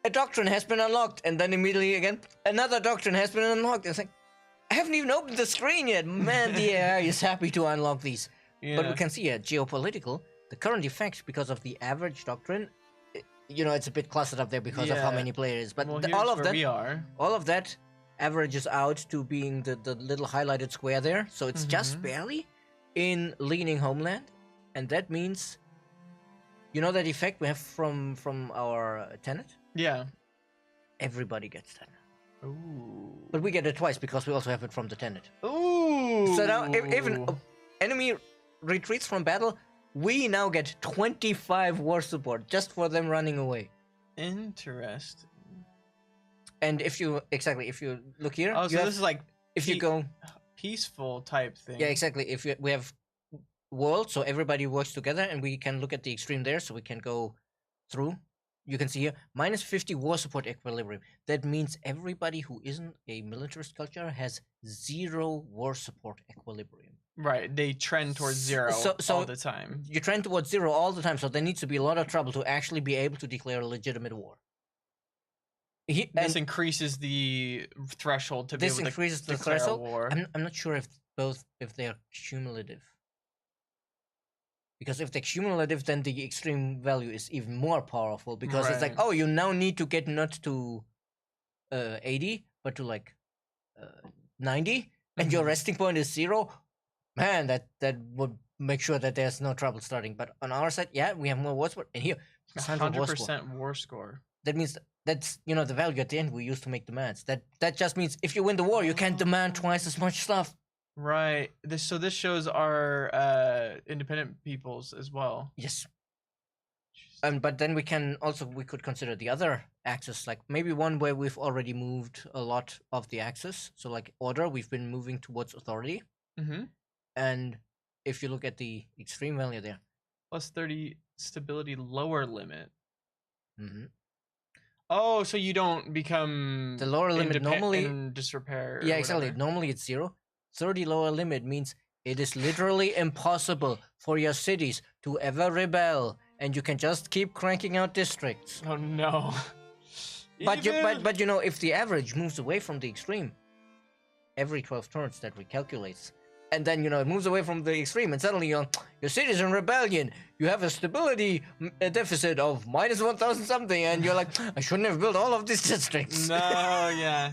a doctrine has been unlocked, and then immediately again another doctrine has been unlocked. It's like, I haven't even opened the screen yet. Man, the AI is happy to unlock these. Yeah. But we can see geopolitical, the current effect because of the average doctrine, it's a bit clustered up there because of how Yeah. many players. But Well, all here's of where that, we are. all of that averages out to being the little highlighted square there. So it's just barely in leaning homeland, and that means, that effect we have from our tenet. Yeah. Everybody gets that. Ooh. But we get it twice because we also have it from the tenet. Ooh. So now, if even enemy retreats from battle, we now get 25 war support just for them running away. Interesting. And if you look here, Oh, so this is like if you go, peaceful type thing. yeah, exactly. If we have world, so everybody works together, and we can look at the extreme there, so we can go through. You can see here minus 50 war support equilibrium. That means everybody who isn't a militarist culture has 0 war support equilibrium. Right. They trend towards 0 So all the time. You trend towards 0 all the time, so there needs to be a lot of trouble to actually be able to declare a legitimate war. This increases the threshold to be This able increases to the declare threshold. a war. I'm not sure if they are cumulative. Because if they're cumulative, then the extreme value is even more powerful. Because it's like, Right. oh, you now need to get not to 80, but to like 90, and your resting point is 0. Man, that would make sure that there's no trouble starting. But on our side, yeah, we have more war support. And here, 100 war support. 100% war score. That means that's the value at the end we use to make demands. That just means if you win the war, you can demand twice as much stuff. Right. So this shows our independent peoples as well. Yes. But then we could consider the other axis, like maybe one where we've already moved a lot of the axis. So like order, we've been moving towards authority. Mm-hmm. And if you look at the extreme value there, plus 30 stability lower limit. Mm-hmm. Oh, so you don't become The lower limit normally in disrepair. Yeah, exactly. Normally it's 0. 30 lower limit means it is literally impossible for your cities to ever rebel, and you can just keep cranking out districts. Oh no. But you know, if the average moves away from the extreme every 12 turns, that recalculates, and then you know it moves away from the extreme, and suddenly your city's in rebellion. You have a stability deficit of minus 1,000 something, and you're like, I shouldn't have built all of these districts. No, yeah.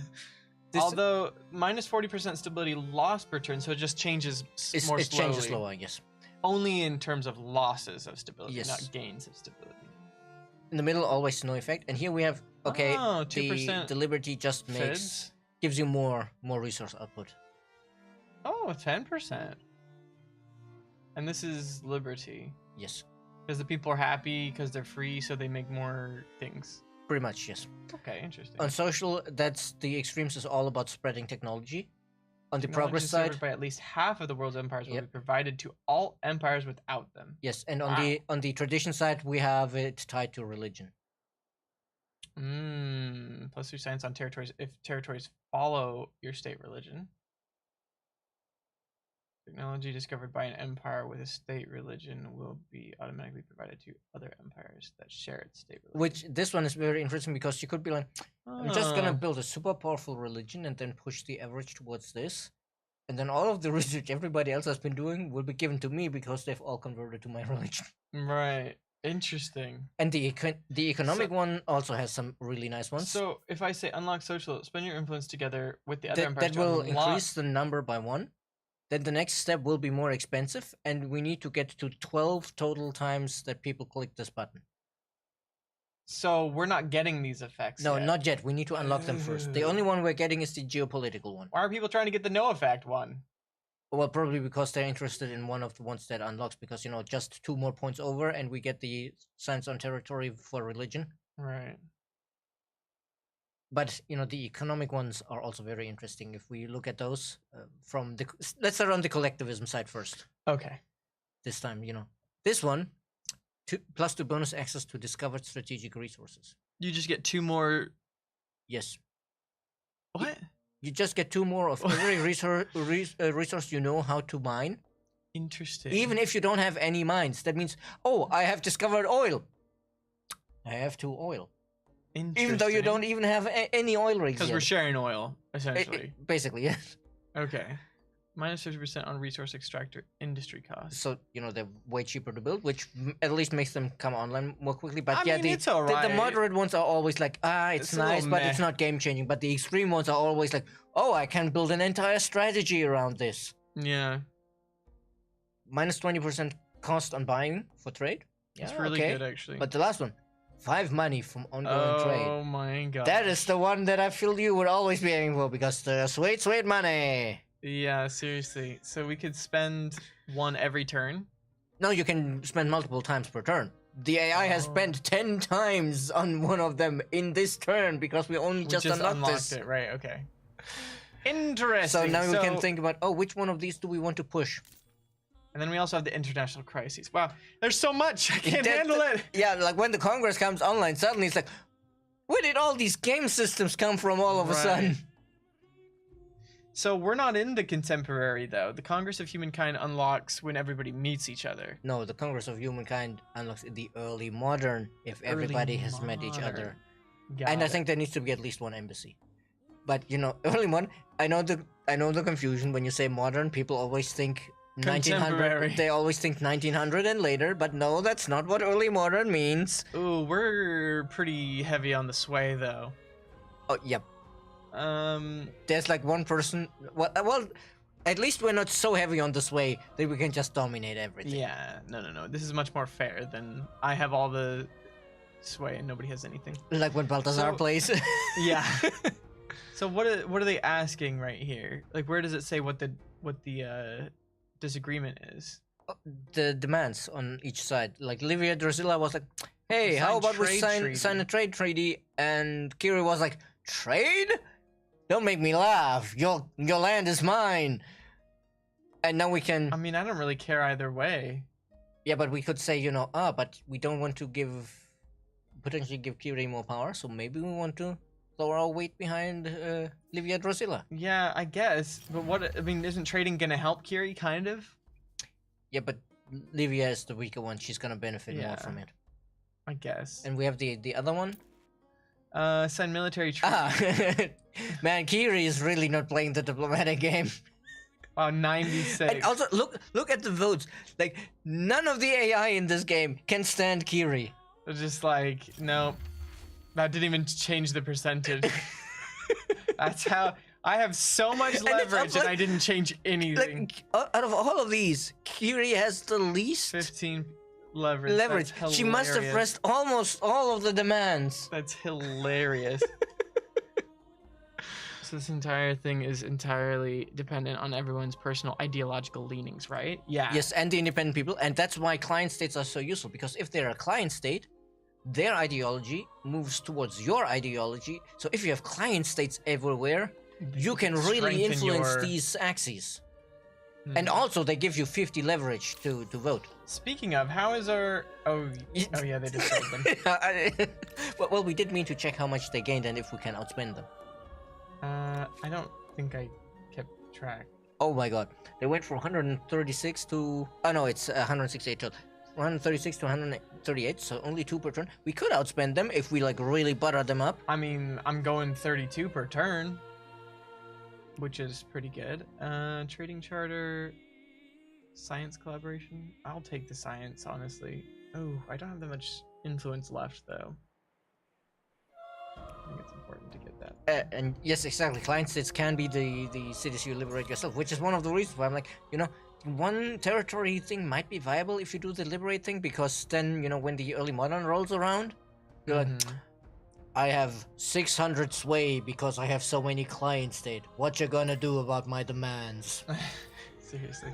Although minus 40% stability loss per turn, so it just changes more slowly. It changes slower, yes. Only in terms of losses of stability, Yes. not gains of stability. In the middle, always no effect, and here we have okay. Oh, 2% the liberty just FIDs. gives you more resource output. Oh, 10%. And this is liberty. Yes, Because the people are happy because they're free, so they make more things. pretty much yes. Okay, interesting. On social, that's the extremes is all about spreading technology. On the Technology progress discovered side, by at least half of the world's empires will Yep. be provided to all empires without them. yes, and Wow. on the tradition side, we have it tied to religion. Plus 2 science on territories if territories follow your state religion. Technology discovered by an empire with a state religion will be automatically provided to other empires that share its state religion. Which this one is very interesting because you could be like, I'm just gonna Ah. build a super powerful religion and then push the average towards this, and then all of the research everybody else has been doing will be given to me because they've all converted to my religion. Right. Interesting. And the economic one also has some really nice ones. So if I say unlock social, spend your influence together with the other empires that to will unlock... increase the number by 1. Then the next step will be more expensive, and we need to get to 12 total times that people click this button. So we're not getting these effects No, yet. not yet. We need to unlock them first. The only one we're getting is the geopolitical one. Why are people trying to get the no effect one? Well, probably because they're interested in one of the ones that unlocks, because, you know, just 2 more points over and we get the science on territory for religion. Right. But, you know, the economic ones are also very interesting. If we look at those from the... Let's start on the collectivism side first. Okay. This time, you know. This one, +2 bonus access to discovered strategic resources. You just get 2 more... Yes. What? You just get 2 more of every resource you know how to mine. Interesting. Even if you don't have any mines. That means, oh, I have discovered oil. I have 2 oil. Even though you don't even have any oil rigs Because yet. we're sharing oil, essentially. Basically, yes. Okay. Minus 50% on resource extractor industry costs. So, you know, they're way cheaper to build, which at least makes them come online more quickly. But I yeah, mean, it's alright. the moderate ones are always like, it's It's a nice, little but meh. it's not game changing. But the extreme ones are always like, oh, I can build an entire strategy around this. Yeah. Minus 20% cost on buying for trade. It's Yeah, really okay. good, actually. But the last one, 5 money from ongoing trade. Oh my god. That is the one that I feel you would always be aiming for, because the sweet, sweet money. Yeah, seriously. So we could spend 1 every turn. No, you can spend multiple times per turn. The AI has spent 10 times on one of them in this turn because we only We just unlocked this. it, right? Okay. Interesting. So now we can think about, oh, which one of these do we want to push? And then we also have the international crises. Wow, there's so much. I can't That- handle it. Yeah, like when the Congress comes online, suddenly it's like, where did all these game systems come from all of a Right. sudden? So we're not in the contemporary though. The Congress of Humankind unlocks when everybody meets each other. No, the Congress of Humankind unlocks the early modern if everybody has met each other. And I think there needs to be at least 1 embassy. But you know, early modern, I know the confusion when you say modern, people always think 1900. Contemporary. They always think 1900 and later, but no, that's not what early modern means. Ooh, we're pretty heavy on the sway though. Oh, yep. Um, There's like 1 person. Well, at least we're not so heavy on this way that we can just dominate everything. yeah, no. This is much more fair than I have all the sway and nobody has anything. Like when Balthazar So- plays. Yeah. So what are they asking right here? Like, where does it say what the disagreement is? The demands on each side. Like Livia Drusilla was like, "Hey, Sign how about we trade sign treaty." a trade treaty?" And Kiri was like, "Trade? Don't make me laugh. Your land is mine." And now we can. I mean, I don't really care either way. Yeah, but we could say, but we don't want to potentially give Kiri more power, so maybe we want to throw our weight behind Livia Drusilla. Yeah, I guess. But what, I mean, isn't trading gonna help Kiri, kind of? Yeah, but Livia is the weaker one. She's gonna benefit more Yeah. from it. I guess. And we have the other one. Send military troops. Man, Kiri is really not playing the diplomatic game. Wow, 96. And also, look at the votes. Like, none of the AI in this game can stand Kiri. They're just like, nope. That didn't even change the percentage. That's how I have so much leverage and I didn't change anything. Like, out of all of these, Kiri has the least 15 leverage. That's she must have hilarious. pressed almost all of the demands. That's hilarious. So this entire thing is entirely dependent on everyone's personal ideological leanings, right? Yeah. Yes, and the independent people, and that's why client states are so useful, because if they're a client state, their ideology moves towards your ideology. So if you have client states everywhere, you can really Strengthen influence your- these axes. Hmm. And also, they give you 50 leverage to vote. Speaking of, how is our... Oh yeah, they just sold them. Well, we did mean to check how much they gained and if we can outspend them. I don't think I kept track. Oh my god. They went from 136 to... Oh no, it's 168 total. 136 to 138, so only 2 per turn. We could outspend them if we like really butter them up. I mean, I'm going 32 per turn, which is pretty good. Trading charter, science collaboration. I'll take the science, honestly. Oh, I don't have that much influence left, though. I think it's important to get that. And yes, exactly. Client states can be the cities you liberate yourself, which is one of the reasons why I'm like, one territory thing might be viable if you do the liberate thing, because then, when the early modern rolls around, you're like, I have 600 sway because I have so many client state. What you gonna do about my demands? Seriously.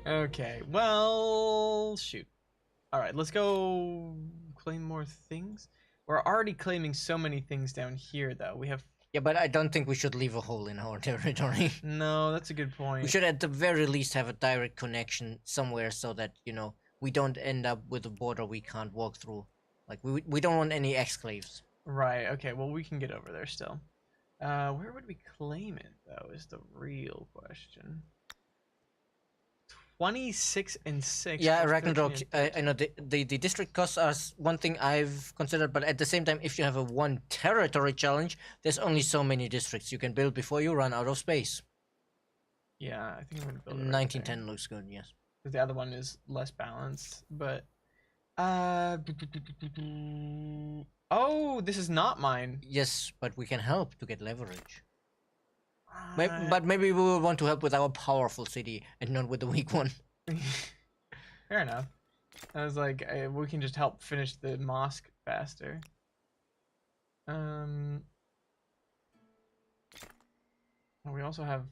Okay, well, shoot. All right, let's go claim more things. We're already claiming so many things down here, though. We have... Yeah, but I don't think we should leave a hole in our territory. No, that's a good point. We should at the very least have a direct connection somewhere so that, we don't end up with a border we can't walk through. Like, we don't want any exclaves. Right, okay, well, we can get over there still. Where would we claim it, though, is the real question. 26 and 6. Yeah, plus Ragnarok, 13 and I know the district costs are one thing I've considered, but at the same time, if you have a one territory challenge, there's only so many districts you can build before you run out of space. Yeah, I think I'm gonna build it. 1910 looks good, yes. Because the other one is less balanced, but oh, this is not mine. Yes, but we can help to get leverage. Uh, But maybe we will want to help with our powerful city and not with the weak one. Fair enough. I was like, we can just help finish the mosque faster. We also have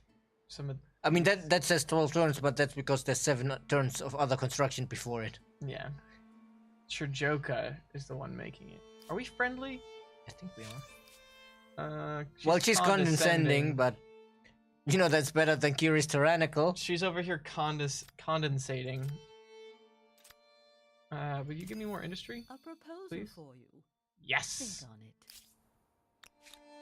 some of... I mean, that says 12 turns, but that's because there's 7 turns of other construction before it. Yeah. Churjoka is the one making it. Are we friendly? I think we are. Well, She's condescending, but that's better than Kiri's tyrannical. she's over here condensating. Will you give me more industry? A proposal Please? for you. Yes. Think on it.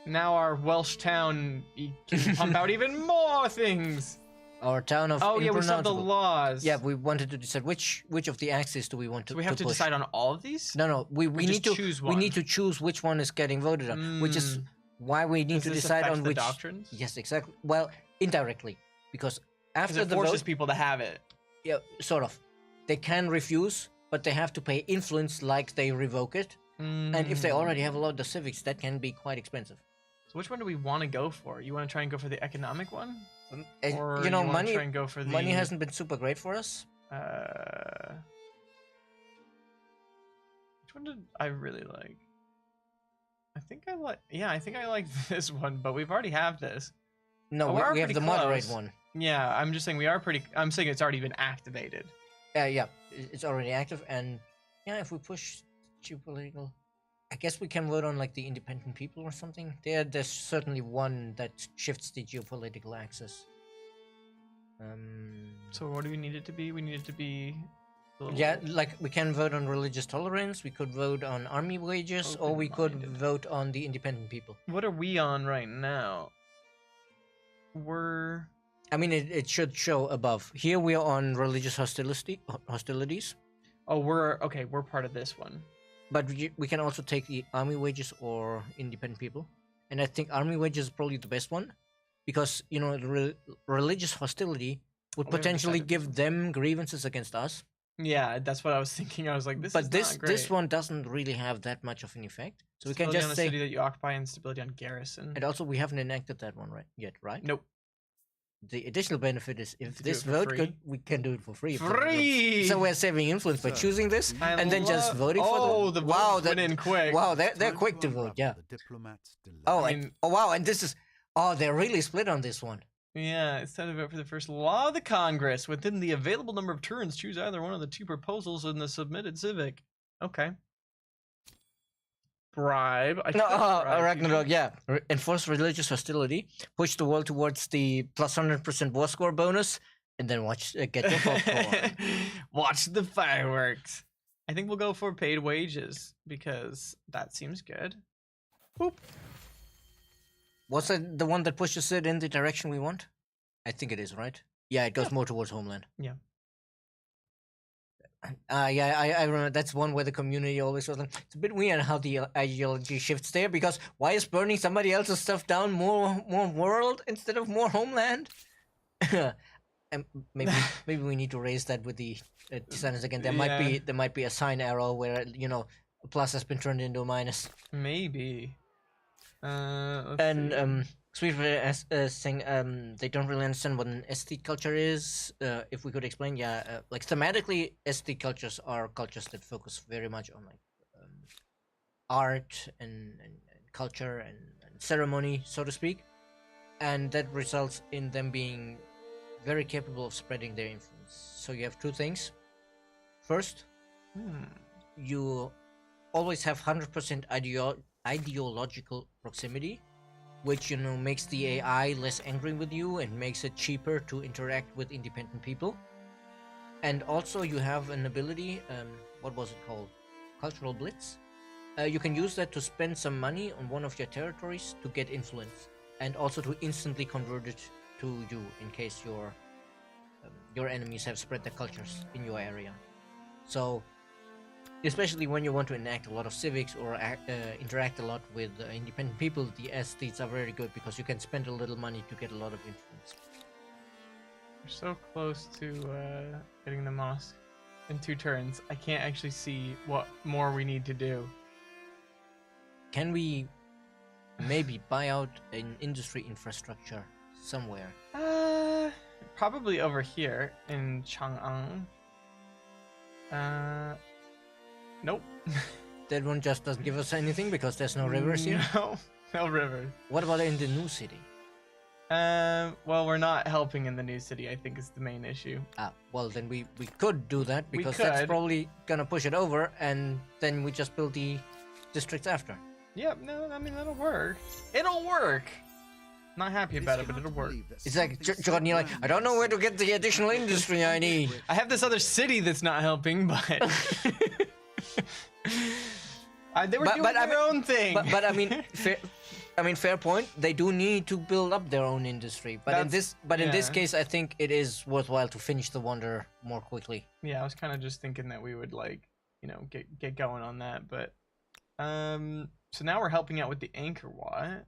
Now our Welsh town can pump out even more things. Our town of Oh yeah, we still have the impronounceable. laws. Yeah, we wanted to decide which of the axes do we want to. So we have to push. decide on all of these. No, we just need to choose We one. need to choose which one is getting voted on, which is why we need Does to this decide affect on the which. doctrines? Yes, exactly. Well, indirectly, because Because after it the forces vote, people to have it. yeah, sort of, they can refuse, but they have to pay influence like they revoke it. And if they already have a lot of civics, that can be quite expensive. So which one do we want to go for? You want to try and go for the economic one, And, or you wanna money try and go for the money hasn't been super great for us. Which one did I really like? I think I like. Yeah, I think I like this one, but we've already have this. No, Oh, we are we have pretty the moderate close. one. Yeah, I'm just saying we are pretty. I'm saying it's already been activated. Yeah, it's already active, and yeah, if we push geopolitical, I guess we can vote on like the independent people or something. There's certainly one that shifts the geopolitical axis. So what do we need it to be? We need it to be Yeah, like we can vote on religious tolerance, we could vote on army wages, or we could Open-minded. vote on the independent people. What are we on right now? We're I mean, it should show above. Here we are on religious hostilities, we're okay. We're part of this one. but we can also take the army wages or independent people. And I think army wages is probably the best one, because religious hostility would We haven't potentially decided give them grievances against us. Yeah, that's what I was thinking. I was like, this But is this not great. this one doesn't really have that much of an effect. So we can Stability just on a say, city that you occupy and stability on garrison. and also we haven't enacted that one yet, right? Nope. The additional benefit is if To do this it for vote free. could, we can do it for free. Free! So we're saving influence by So, choosing this I and then just love- voting for them. Oh, the votes went in quick. Wow, they're Time quick to unravel vote. Yeah. the diplomat's delay. Oh, I and, mean- oh wow, and this is they're really split on this one. Yeah, it's time to vote for the first law of the Congress. Within the available number of turns, choose either one of the two proposals in the submitted civic. Okay. Bribe. I No, could bribe Ragnarok, people. yeah. Enforce religious hostility, push the world towards the plus 100% war score bonus, and then get your popcorn. Watch the fireworks. I think we'll go for paid wages because that seems good. Boop. What's that, the one that pushes it in the direction we want? I think it is, right? Yeah, it goes more towards homeland. Yeah. Yeah, I remember that's one where the community always was like, it's a bit weird how the ideology shifts there, because why is burning somebody else's stuff down more world instead of more homeland? And maybe we need to raise that with the designers again. There might be a sign error where a plus has been turned into a minus. Maybe. Let's And see. Sweet saying they don't really understand what an aesthete culture is. If we could explain, like thematically, aesthete cultures are cultures that focus very much on like art and culture and ceremony, so to speak, and that results in them being very capable of spreading their influence. So you have two things. First, you always have 100% ideological proximity, which makes the AI less angry with you and makes it cheaper to interact with independent people. And also you have an ability, what was it called? Cultural Blitz. You can use that to spend some money on one of your territories to get influence, and also to instantly convert it to you in case your enemies have spread their cultures in your area. So especially when you want to enact a lot of civics or interact a lot with independent people, the aesthetes are very good because you can spend a little money to get a lot of influence. We're so close to getting the mosque in 2 turns. I can't actually see what more we need to do. Can we maybe buy out an industry infrastructure somewhere? Probably over here in Chang'an. Nope. That one just doesn't give us anything because there's no rivers here. No rivers. What about in the new city? Well, we're not helping in the new city, I think is the main issue. Well, then we could do that We because that's could. probably gonna push it over, and then we just build the districts after. Yep, no, I mean, that'll work. It'll work! Not happy about it, but it'll work. It's like Jordan, you're like, I don't know where to get the additional industry I need. I have this other city that's not helping, but... they were But- doing but I their mean- own thing. But I mean, fair point. They do need to build up their own industry. But in this yeah. case, I think it is worthwhile to finish the wonder more quickly. Yeah, I was kind of just thinking that we would, like, get going on that, but... So now we're helping out with the Anchor Watt.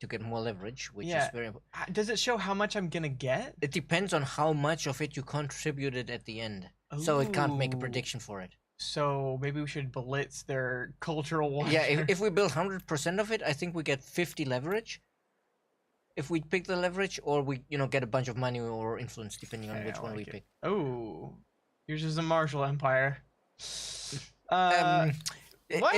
To get more leverage, which is Yeah. very important. Does it show how much I'm gonna get? It depends on how much of it you contributed at the end. So it can't make a Ooh. prediction for it. So maybe we should blitz their cultural wonder. Yeah, if we build 100% of it, I think we get 50 leverage. If we pick the leverage, or we get a bunch of money or influence, depending on Okay, which I one we like it. pick. Oh, yours is a martial empire. What?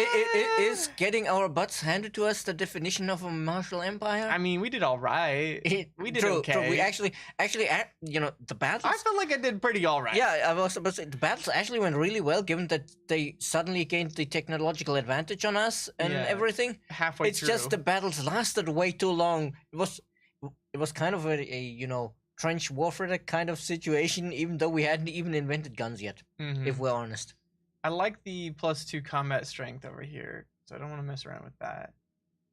Is getting our butts handed to us the definition of a martial empire? I mean, we did all right. We did true, okay. True. We actually, the battles. I feel like I did pretty all right. Yeah, I was about to say the battles actually went really well, given that they suddenly gained the technological advantage on us and Yeah, everything. halfway It's through. just the battles lasted way too long. It was kind of a trench warfare kind of situation, even though we hadn't even invented guns yet, if we're honest. I like the +2 combat strength over here, so I don't want to mess around with that.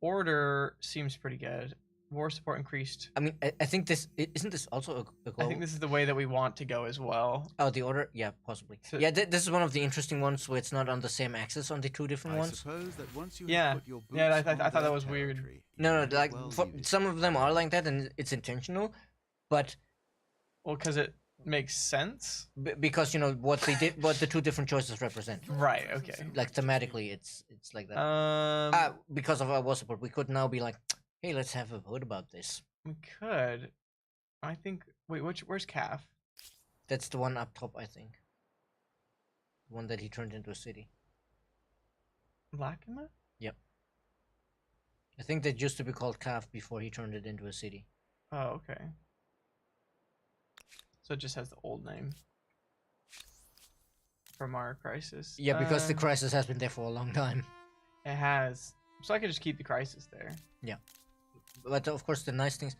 Order seems pretty good. War support increased. I mean, I think this isn't this also a goal? I think this is the way that we want to go as well. Oh, the order? Yeah, possibly. So, yeah, this is one of the interesting ones where it's not on the same axis on the two different ones. Suppose that once you yeah, put your yeah. I boots thought on that was their weird. territory, No, you like might well leave it. some of them are like that, and it's intentional, but well, because it makes sense. Because what they did, what the two different choices represent. Right. Okay. Like thematically, it's like that. Because of our war support, we could now be like, hey, let's have a vote about this. We could. I think. Wait, where's Calf? That's the one up top, I think. The one that he turned into a city. Lacima? Yep. I think that used to be called Calf before he turned it into a city. Oh, okay. So it just has the old name from our crisis. Yeah, because the crisis has been there for a long time. It has. So I could just keep the crisis there. Yeah. But of course, the nice things.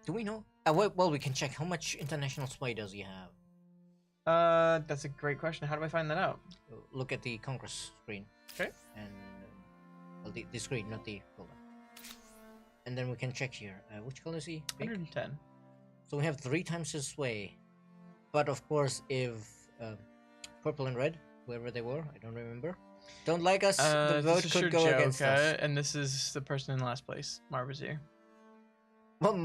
Do we know? Well, we can check how much international sway does he have. That's a great question. How do I find that out? Look at the Congress screen. Okay. And well, the screen, not the folder. And then we can check here. Which color is he? Pink? 110. So we have 3 times his sway. But of course, if purple and red, whoever they were, I don't remember, don't like us, the vote could go against us. And this is the person in last place, Marbrazier. Well,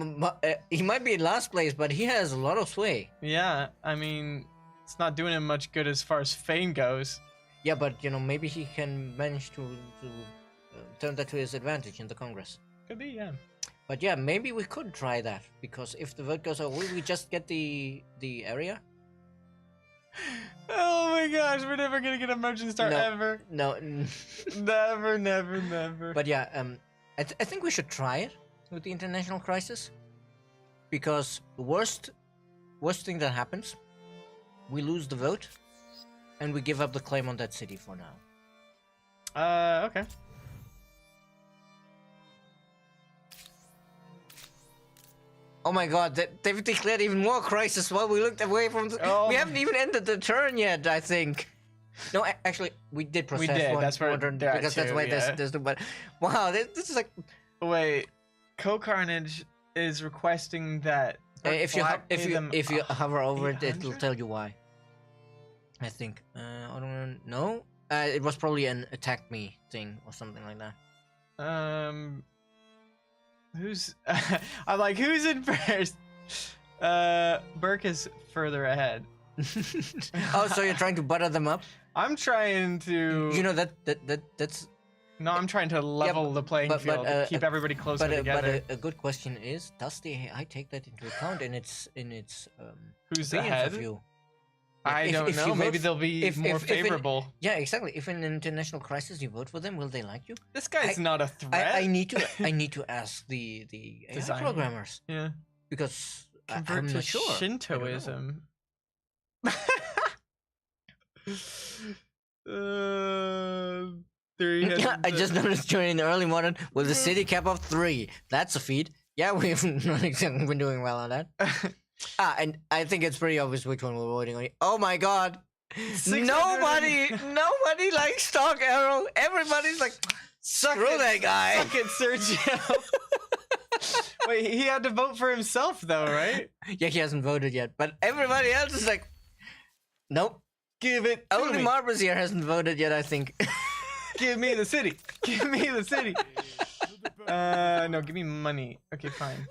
he might be in last place, but he has a lot of sway. Yeah, I mean, it's not doing him much good as far as fame goes. Yeah, but maybe he can manage to turn that to his advantage in the Congress. Could be, yeah. But yeah, maybe we could try that, because if the vote goes out, will we just get the area? Oh my gosh, we're never gonna get a merchant star ever. No. Never. But yeah, I think we should try it with the international crisis, because the worst thing that happens, we lose the vote, and we give up the claim on that city for now. Okay. Oh my god, they've declared even more crisis while we looked away from the... We haven't even ended the turn yet, I think. No, actually, we did process we did. one. That's where because that's why there's the... But wow, this is like... Wait, Co-Carnage is requesting that... if you hover over it, it'll tell you why. I think. I don't know. It was probably an attack me thing or something like that. Who's I'm like, who's in first? Burke is further ahead. Oh, so you're trying to butter them up? I'm trying to that's No, I'm trying to level the playing field, keep everybody closer together. But a good question is, does the AI take that into account in its who's opinions ahead? of you? I don't know. Maybe they'll be more favorable. Yeah, exactly. If in an international crisis you vote for them, will they like you? This guy's not a threat. I need to ask the AI programmers. Yeah. Because Convert I'm to not sure. Shintoism. I just noticed during early modern with the city cap of 3. That's a feat. Yeah, we've not exactly been doing well on that. And I think it's pretty obvious which one we're voting on. Oh my god. Nobody likes Stock Arrow. Everybody's like, screw that guy. Suck it, Sergio. Wait, he had to vote for himself though, right? Yeah, he hasn't voted yet. But everybody else is like, nope. Give it to Only me. Marbrazier hasn't voted yet, I think. Give me the city. Give me the city. No, give me money. Okay, fine.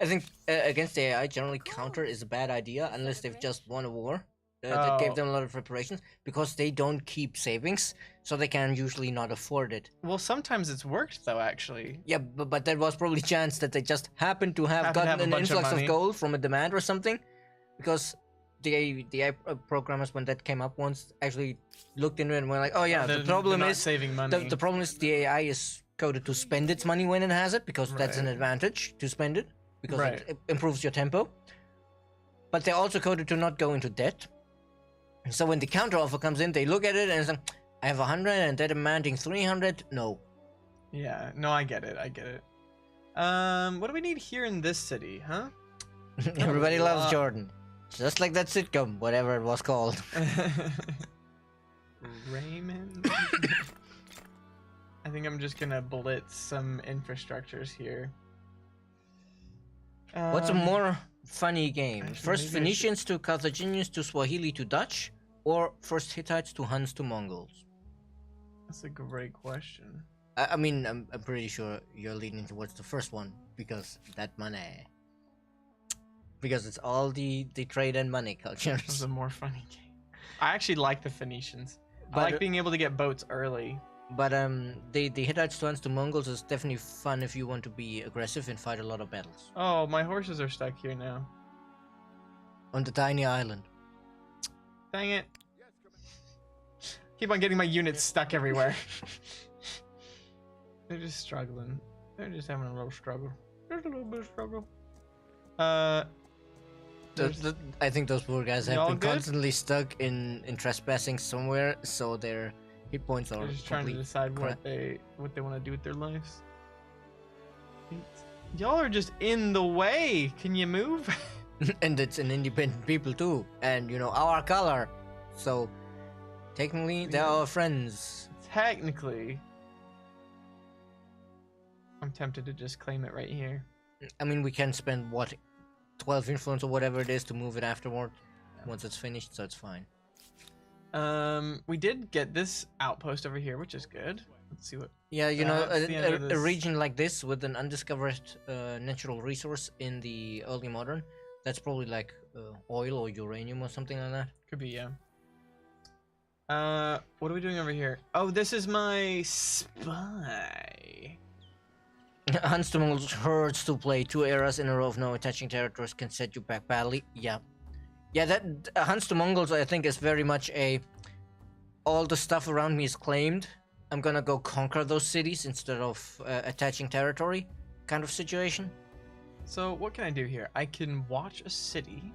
I think against the AI, generally counter is a bad idea unless they've just won a war that gave them a lot of reparations, because they don't keep savings, so they can usually not afford it. Well, sometimes it's worked though, actually. Yeah, but that was probably chance that they just happened to have gotten an influx of gold from a demand or something, because the AI programmers, when that came up once, actually looked into it and were like, oh yeah, the problem is saving money. The problem is the AI is coded to spend its money when it has it, because that's an advantage to spend it. Because it improves your tempo. But they're also coded to not go into debt. So when the counter offer comes in, they look at it and say, I have 100 and they're demanding 300. No. Yeah, no, I get it. What do we need here in this city, huh? Everybody loves lot. Jordan. Just like that sitcom, whatever it was called. Raymond. I think I'm just gonna blitz some infrastructures here. What's a more funny game? actually, First maybe I Phoenicians to Carthaginians to Swahili to Dutch, or first Hittites to Huns to Mongols? That's a great question. I mean, I'm pretty sure you're leaning towards the first one because that money. Because it's all the trade and money This is cultures. a more funny game. I actually like the Phoenicians. I But like being able to get boats early. But the Hittites to Huns to Mongols is definitely fun if you want to be aggressive and fight a lot of battles Oh, my horses are stuck here now. on the tiny island. Dang it. Keep on getting my units stuck everywhere. They're just struggling. They're just having a little struggle. There's a little bit of struggle. I think those poor guys have Y'all been good? constantly stuck in trespassing somewhere, so their hit points are They're just trying to complete decide crap. what they want to do with their lives. Y'all are just in the way. Can you move? And it's an independent people too, and you know our color, so technically they're our friends. Technically. I'm tempted to just claim it right here. I mean, we can spend what 12 influence or whatever it is to move it afterward once it's finished, so it's fine. We did get this outpost over here, which is good. Let's see what. Yeah, you know, That's the end of a this. region like this with an undiscovered natural resource in the early modern, that's probably like oil or uranium or something like that. Could be, yeah. What are we doing over here? Oh, this is my spy. Huns to Mongols herds to play 2 eras in a row of no attaching territories can set you back badly. Yeah. Yeah, that Huns to Mongols I think is very much a all the stuff around me is claimed. I'm gonna go conquer those cities instead of attaching territory kind of situation. So what can I do here? I can watch a city.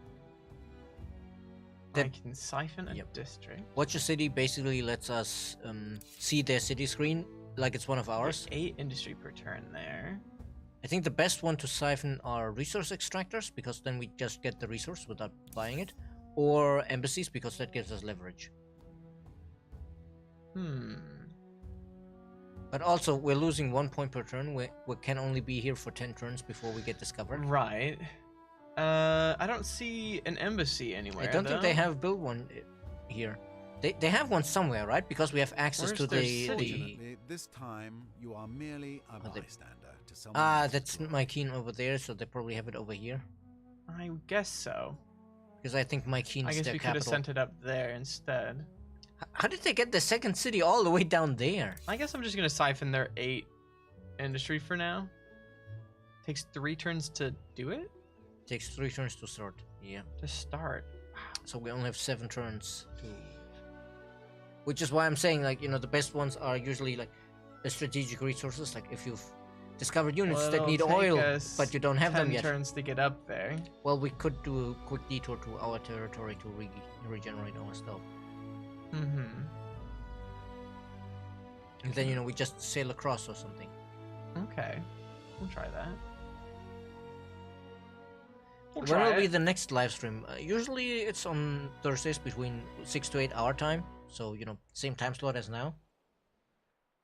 I That- can siphon a Yep. district. Watch a city basically lets us see their city screen like it's one of ours. 8 industry per turn there. I think the best one to siphon are resource extractors because then we just get the resource without buying it, or embassies because that gives us leverage. But also we're losing 1 point per turn. We can only be here for 10 turns before we get discovered. Right. I don't see an embassy anywhere. I don't think they though. have built one here. They have one somewhere, right? Because we have access Where's to their the city? Fortunately, this time you are merely a Oh, they- bystander to someone else's that's glory. my keen over there, so they probably have it over here. I guess so. Because I think my keen I is guess their we could have capital. sent it up there instead. How did they get the second city all the way down there? I guess I'm just gonna siphon their 8 industry for now. Takes 3 turns to do it? Takes 3 turns to start. Yeah. To start. So we only have 7 turns to. Which is why I'm saying, like, you know, the best ones are usually like the strategic resources. Like if you've discovered units Well, that it'll need take oil, us but you don't have them 10 yet. turns to get up there. Well, we could do a quick detour to our territory to regenerate our stuff. Mm-hmm. And then, you know, we just sail across or something. Okay. We'll try that. We'll When try will be it. the next live stream? Usually it's on Thursdays between 6 to 8 our time. So, you know, same time slot as now.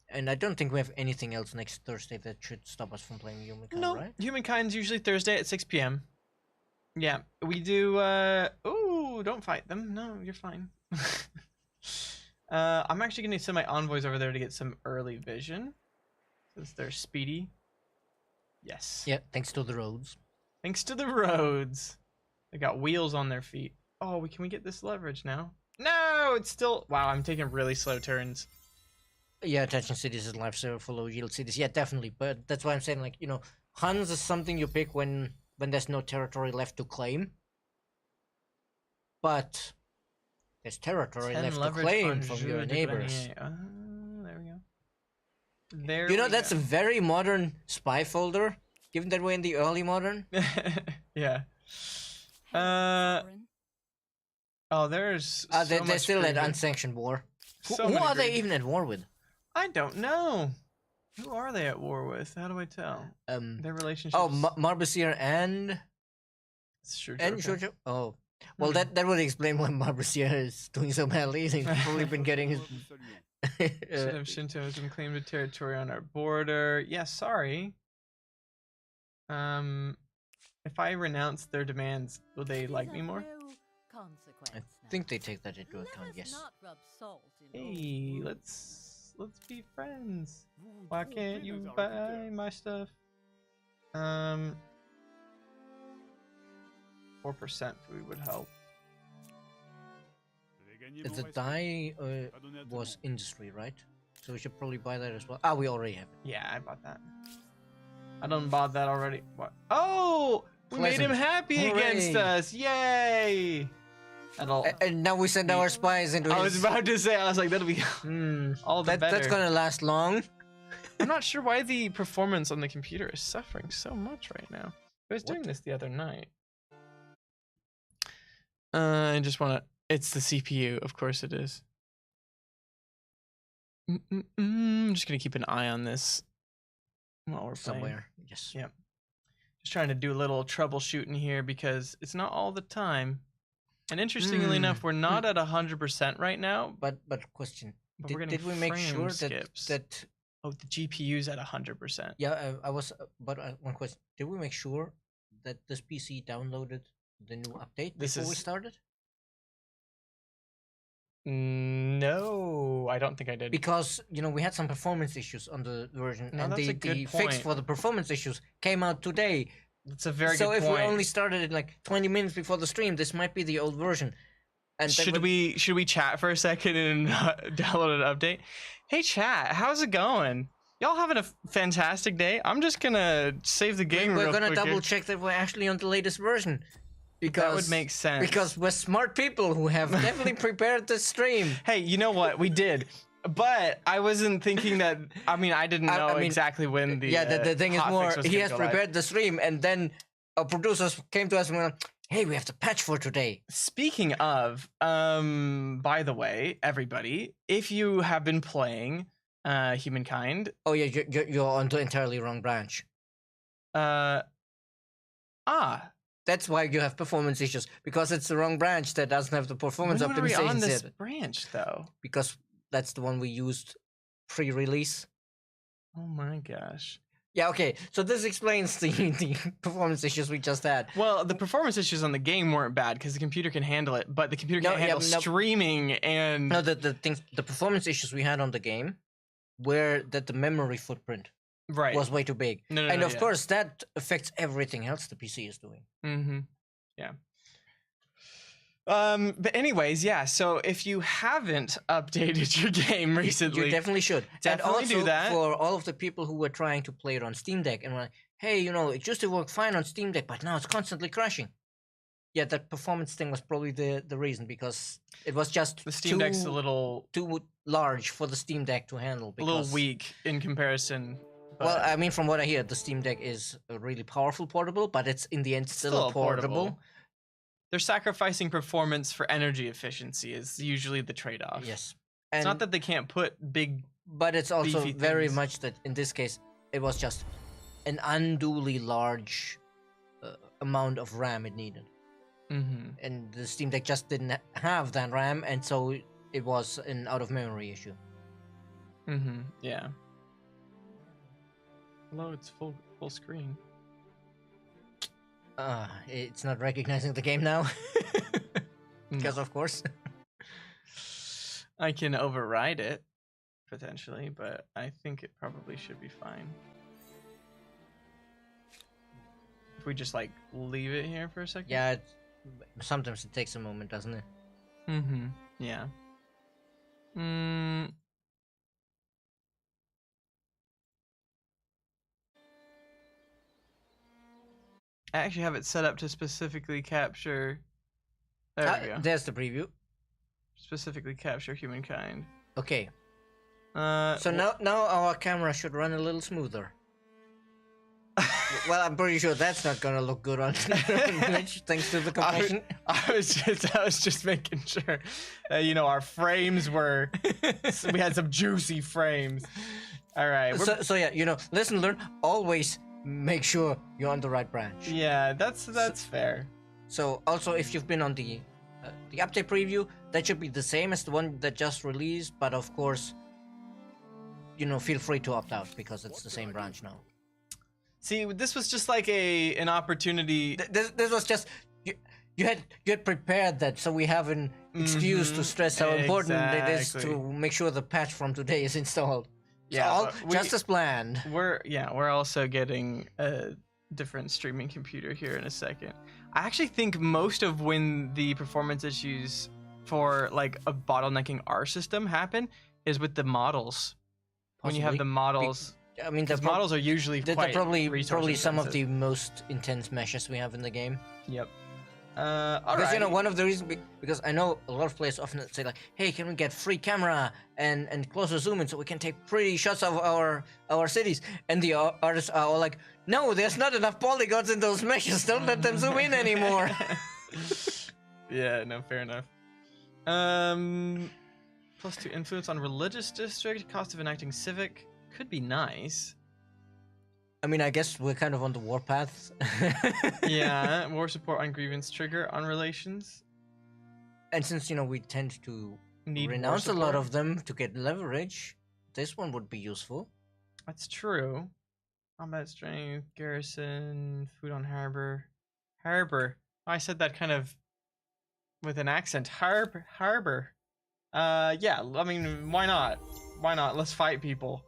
And I don't think we have anything else next Thursday that should stop us from playing Humankind, No, right? Humankind's usually Thursday at 6 p.m. Yeah, we do, ooh, don't fight them. No, you're fine. I'm actually gonna send my envoys over there to get some early vision. Since they're speedy. Yes. Yeah, thanks to the roads. Thanks to the roads. They got wheels on their feet. Oh, can we get this leverage now? No, it's still, wow, I'm taking really slow turns. Yeah, attaching cities is lifesaver for low yield cities. Yeah, definitely. But that's why I'm saying, like, you know, Huns is something you pick when there's no territory left to claim. But there's territory 10 left to leverage claim on from Jeu your de neighbors. Grenier. There we go. There You know, we that's a go. very modern spy folder, given that we're in the early modern. Yeah. Hey, Sovereign. Oh, there's They're so much still at grievance. unsanctioned war. So Who many are they grievance. even at war with? I don't know. Who are they at war with? How do I tell? Their relationship. Oh, Marbasir and It's true. And Shoujo. Oh, well, that would explain why Marbusier is doing so badly. He's probably been getting his. Should have Shintoism claimed a territory on our border. Yeah, sorry. If I renounce their demands, will they like me more? I think they take that into account. Yes. Hey, let's be friends. Why can't you buy my stuff? 4% food would help. The dye was industry, right? So we should probably buy that as well. Ah, we already have it. Yeah, I bought that. I done bought that already. What? Oh, we made him happy against us! Yay! And now we send our spies into. I was about to say, I was like, that'll be all the better. That's gonna last long. I'm not sure why the performance on the computer is suffering so much right now. I was doing this the other night. I just want to. It's the CPU, of course it is. I'm just gonna keep an eye on this while we're playing. Somewhere. Yes. Yep. Just trying to do a little troubleshooting here because it's not all the time. And interestingly enough, we're not at 100% right now. But question. But Did we make sure that oh, the GPU's at 100%. Yeah, I was. But one question: did we make sure that this PC downloaded the new update before we started? No, I don't think I did. Because we had some performance issues on the version, No, and that's a the good fix point. for the performance issues came out today. That's a very So good if point. we only started it like 20 minutes before the stream, this might be the old version. And should we chat for a second and download an update? Hey chat, how's it going? Y'all having a fantastic day? I'm just gonna save the game. We're real gonna quick double here. check that we're actually on the latest version. Because That would make sense. Because we're smart people who have definitely prepared the stream. Hey, you know what? We did. But I wasn't thinking that. I mean, I didn't know exactly when the. The thing is hotfix more, was he gonna has go live. prepared the stream, and then our producers came to us and went, hey, we have the patch for today. Speaking of, by the way, everybody, if you have been playing Humankind, Oh yeah, you're on the entirely wrong branch. That's why you have performance issues, because it's the wrong branch that doesn't have the performance when are we on optimization this set. branch though? Because that's the one we used pre-release. Oh my gosh. Yeah, okay. So this explains the performance issues we just had. Well, the performance issues on the game weren't bad because the computer can handle it, but the computer can't handle streaming and. No, the performance issues we had on the game were that the memory footprint right. was way too big. No, and of course that affects everything else the PC is doing. Mm-hmm. Yeah. But anyways, yeah. So if you haven't updated your game recently, you definitely should. Definitely and also do that. For all of the people who were trying to play it on Steam Deck and were like, hey, it used to work fine on Steam Deck, but now it's constantly crashing. Yeah, that performance thing was probably the reason, because it was just the Steam Deck's a little too large for the Steam Deck to handle. A little weak in comparison. Well, I mean, from what I hear, the Steam Deck is a really powerful portable, but it's in the end still a portable. They're sacrificing performance for energy efficiency is usually the trade-off. Yes. It's not that they can't put big. But it's also beefy very things. much that in this case, it was just an unduly large amount of RAM it needed. Mm-hmm. And the Steam Deck just didn't have that RAM, and so it was an out-of-memory issue. Mm-hmm. Yeah. Hello, it's full screen. It's not recognizing the game now. Because No. of course. I can override it, potentially, but I think it probably should be fine. If we just, leave it here for a second? Yeah, sometimes it takes a moment, doesn't it? Mm-hmm. Yeah. I actually have it set up to specifically capture. There we go. There's the preview. Specifically capture humankind. Okay. So now our camera should run a little smoother. Well, I'm pretty sure that's not gonna look good on Twitch, thanks to the compression. I was just making sure that, our frames were. We had some juicy frames. All right. So yeah, listen, learn. Always make sure you're on the right branch. Yeah, that's fair. So also, if you've been on the update preview, that should be the same as the one that just released. But of course, you know, feel free to opt out because it's the same branch now. See, this was just like an opportunity. This was just you had prepared that, so we have an excuse to stress how important it is to make sure the patch from today is installed. Yeah, all just as planned. We're also getting a different streaming computer here in a second. I actually think most of when the performance issues for like a bottlenecking R system happen is with the models. Possibly. When you have the models. I mean, the models are usually quite probably some of the most intense meshes we have in the game. Yep. Because you know, one of the reasons, because I know a lot of players often say like, "Hey, can we get free camera and closer zoom in so we can take pretty shots of our cities?" And the artists are all like, "No, there's not enough polygons in those meshes. Don't let them zoom in anymore." Yeah, no, fair enough. +2 influence on religious district. Cost of enacting civic could be nice. I mean, I guess we're kind of on the warpath. Yeah, war support on grievance trigger on relations. And since, you know, we tend to renounce a lot of them to get leverage, this one would be useful. That's true. Combat strength, garrison, food on harbor. Harbor. I said that kind of with an accent. Harbor. Yeah, I mean, why not? Why not? Let's fight people.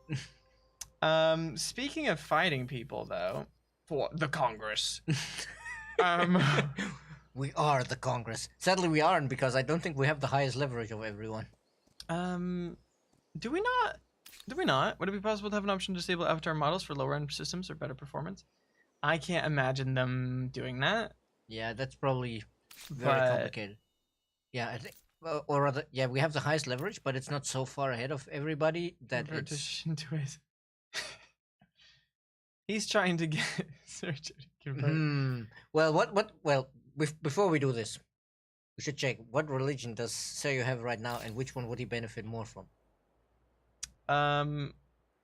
Speaking of fighting people, though, for the Congress. We are the Congress. Sadly, we aren't, because I don't think we have the highest leverage of everyone. Do we not? Do we not? Would it be possible to have an option to disable avatar models for lower-end systems or better performance? I can't imagine them doing that. Yeah, that's probably very complicated. Yeah, I think, or rather, yeah, we have the highest leverage, but it's not so far ahead of everybody that it's... He's trying to get search. Well, before we do this, we should check what religion does Sergio have right now, and which one would he benefit more from?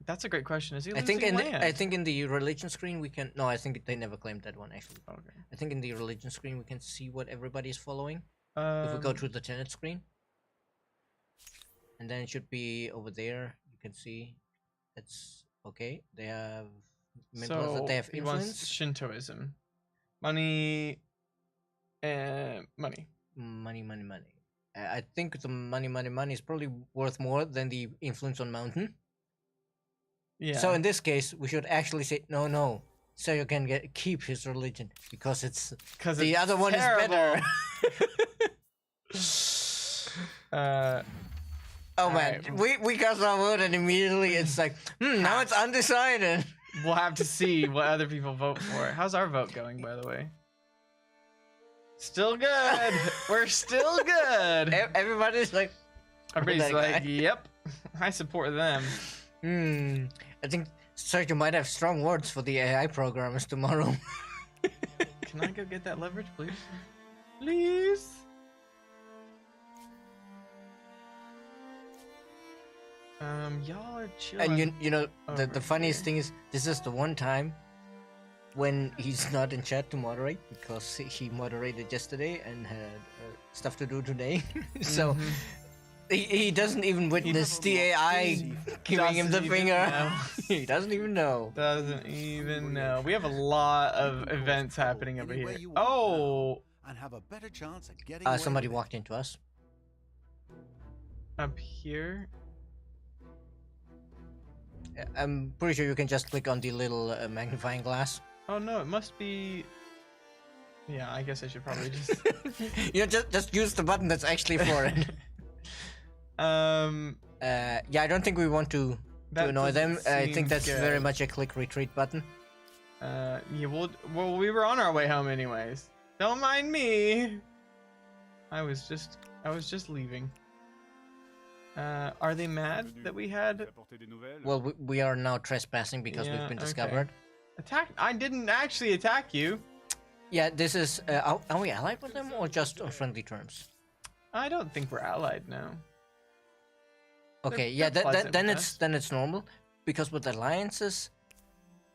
That's a great question. Is he? I think in the religion screen we can. No, I think they never claimed that one actually. Okay. I think in the religion screen we can see what everybody is following. If we go to the tenet screen, and then it should be over there. You can see that's okay. They have. So they have he influence. wants Shintoism, money, and money. Money. I think the money is probably worth more than the influence on mountain. Yeah. So in this case, we should actually say no. So you can keep his religion because the other one is better. Oh man, right. we got our vote and immediately it's like, now it's undecided. We'll have to see what other people vote for. How's our vote going, by the way? Still good. We're still good. Everybody's like, yep, I support them. I think Sergio might have strong words for the AI programmers tomorrow. Can I go get that leverage, please? Please. Y'all are chilling. And you know, the funniest thing is, this is the one time when he's not in chat to moderate, because he moderated yesterday and had stuff to do today. So he doesn't even witness the AI giving him the finger. He doesn't even know. Doesn't even know. We have a lot of events happening over here. Oh! And have a better chance at getting somebody walked into us. Up here? I'm pretty sure you can just click on the little magnifying glass. Oh no, it must be... Yeah, I guess I should probably just... You know, just use the button that's actually for it. Yeah, I don't think we want to annoy them. I think that's very much a click retreat button. Yeah, well, we were on our way home anyways. Don't mind me. I was just leaving. Are they mad that we had? Well, we are now trespassing because we've been discovered. I didn't actually attack you. Yeah, this is. Are we allied with them or just on friendly terms? I don't think we're allied now. Okay, yeah, then it's normal, because with alliances,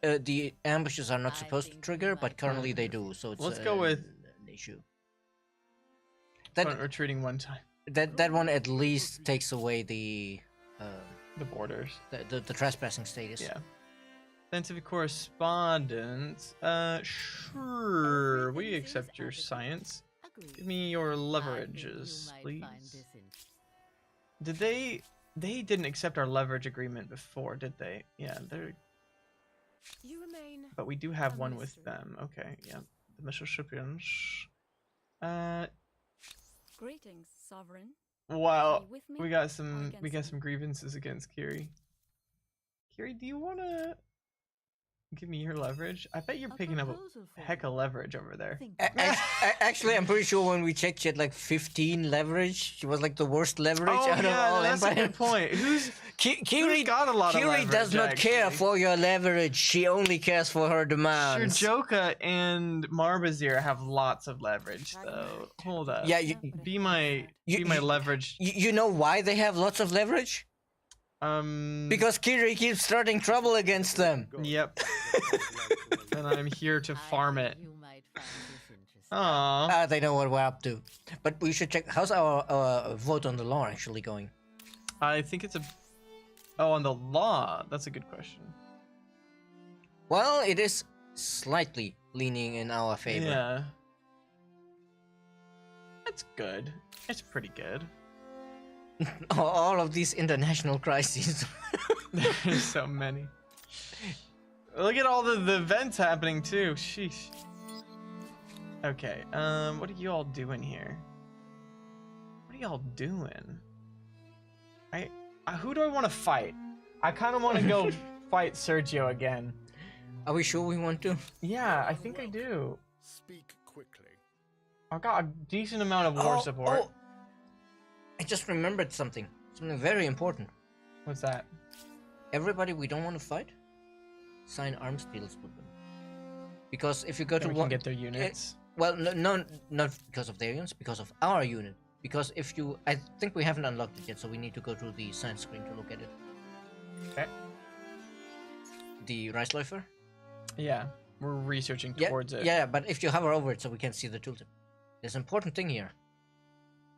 the ambushes are not supposed to trigger, but currently they do. So it's let's go with an issue. went retreating one time. that one at least takes away the borders. The trespassing status. Yeah. Scientific correspondence. Sure. We accept your science. Give me your leverages, please. Did they? They didn't accept our leverage agreement before, did they? Yeah, they're. You remain. But we do have a one with mystery. them. Okay, yeah. The Mississippians. Greetings, sovereign. Wow. Are you with me We got or some against me? grievances against Kiri. Kiri, do you wanna give me your leverage? I bet you're picking up a heck of leverage over there. Actually, I'm pretty sure when we checked, she had like 15 leverage. She was like the worst leverage Oh out of all yeah, that's a Empire. good point. Who's Kiri got a lot of Kiri leverage, does not care actually? for your leverage. She only cares for her demands. Joka and Marbazir have lots of leverage though. Hold up. Yeah, Be my You- my you- leverage. you know why they have lots of leverage? Because Kiri keeps starting trouble against them. Yep. And I'm here to farm it. You might find this interesting. Aww. They know what we're up to. But we should check. How's our vote on the law actually going? I think it's a. Oh, on the law. That's a good question. Well, it is slightly leaning in our favor. Yeah. That's good. It's pretty good. All of these international crises. There's so many. Look at all the events happening too. Sheesh. Okay. What are you all doing here? What are y'all doing? Who do I want to fight? I kind of want to go fight Sergio again. Are we sure we want to? Yeah, I think I do. Speak quickly. I got a decent amount of war support. Oh, I just remembered something. Something very important. What's that? Everybody we don't want to fight, sign arms deals with them. Because if you go Then to we one, can get their units. well, no, not because of their units, because of our unit. Because if you, I think we haven't unlocked it yet, so we need to go to the science screen to look at it. Okay. The Reisläufer? Yeah, we're researching Yeah, towards it. yeah, but if you hover over it so we can see the tooltip. There's an important thing here.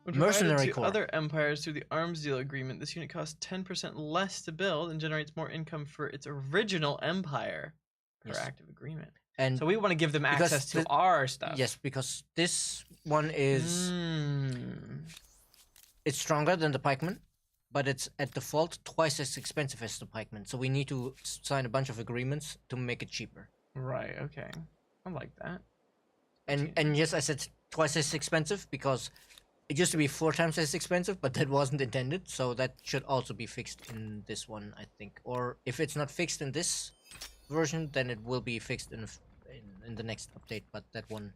When provided Mercenary to Corps. other empires through the arms deal agreement, this unit costs 10% less to build and generates more income for its original empire per Yes. active agreement. And So we want to give them because access to the- our stuff. yes, because this one is it's stronger than the pikeman, but it's at default twice as expensive as the pikeman. So we need to sign a bunch of agreements to make it cheaper. Right, okay. I like that. And yes, I said twice as expensive because it used to be 4 times as expensive, but that wasn't intended. So that should also be fixed in this one, I think. Or if it's not fixed in this version, then it will be fixed in the next update. But that one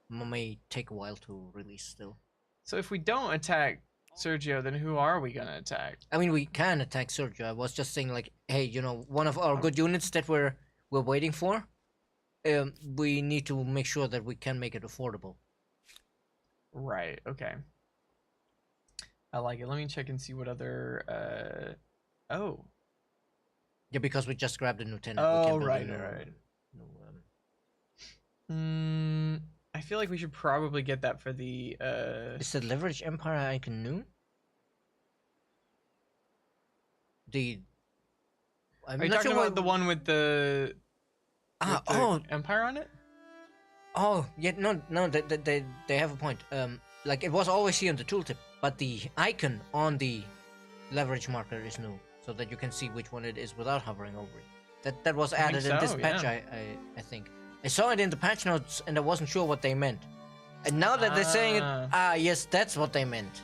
may take a while to release still. So if we don't attack Sergio, then who are we gonna attack? I mean, we can attack Sergio. I was just saying, like, hey, you know, one of our good units that we're waiting for, we need to make sure that we can make it affordable. Right, okay. I like it. Let me check and see what other oh. Yeah, because we just grabbed a new tenant. we Oh, can't build a right, new- right. new, I feel like we should probably get that for the Is the leverage empire icon new? The I'm Are you not talking sure about what the one with the, Ah, with the oh, empire on it? oh, yeah, no, they have a point. Like it was always here in the tooltip, but the icon on the leverage marker is new, so that you can see which one it is without hovering over it. That was I think added in this so, patch, yeah. I think. I saw it in the patch notes, and I wasn't sure what they meant. And now that they're saying it, yes, that's what they meant.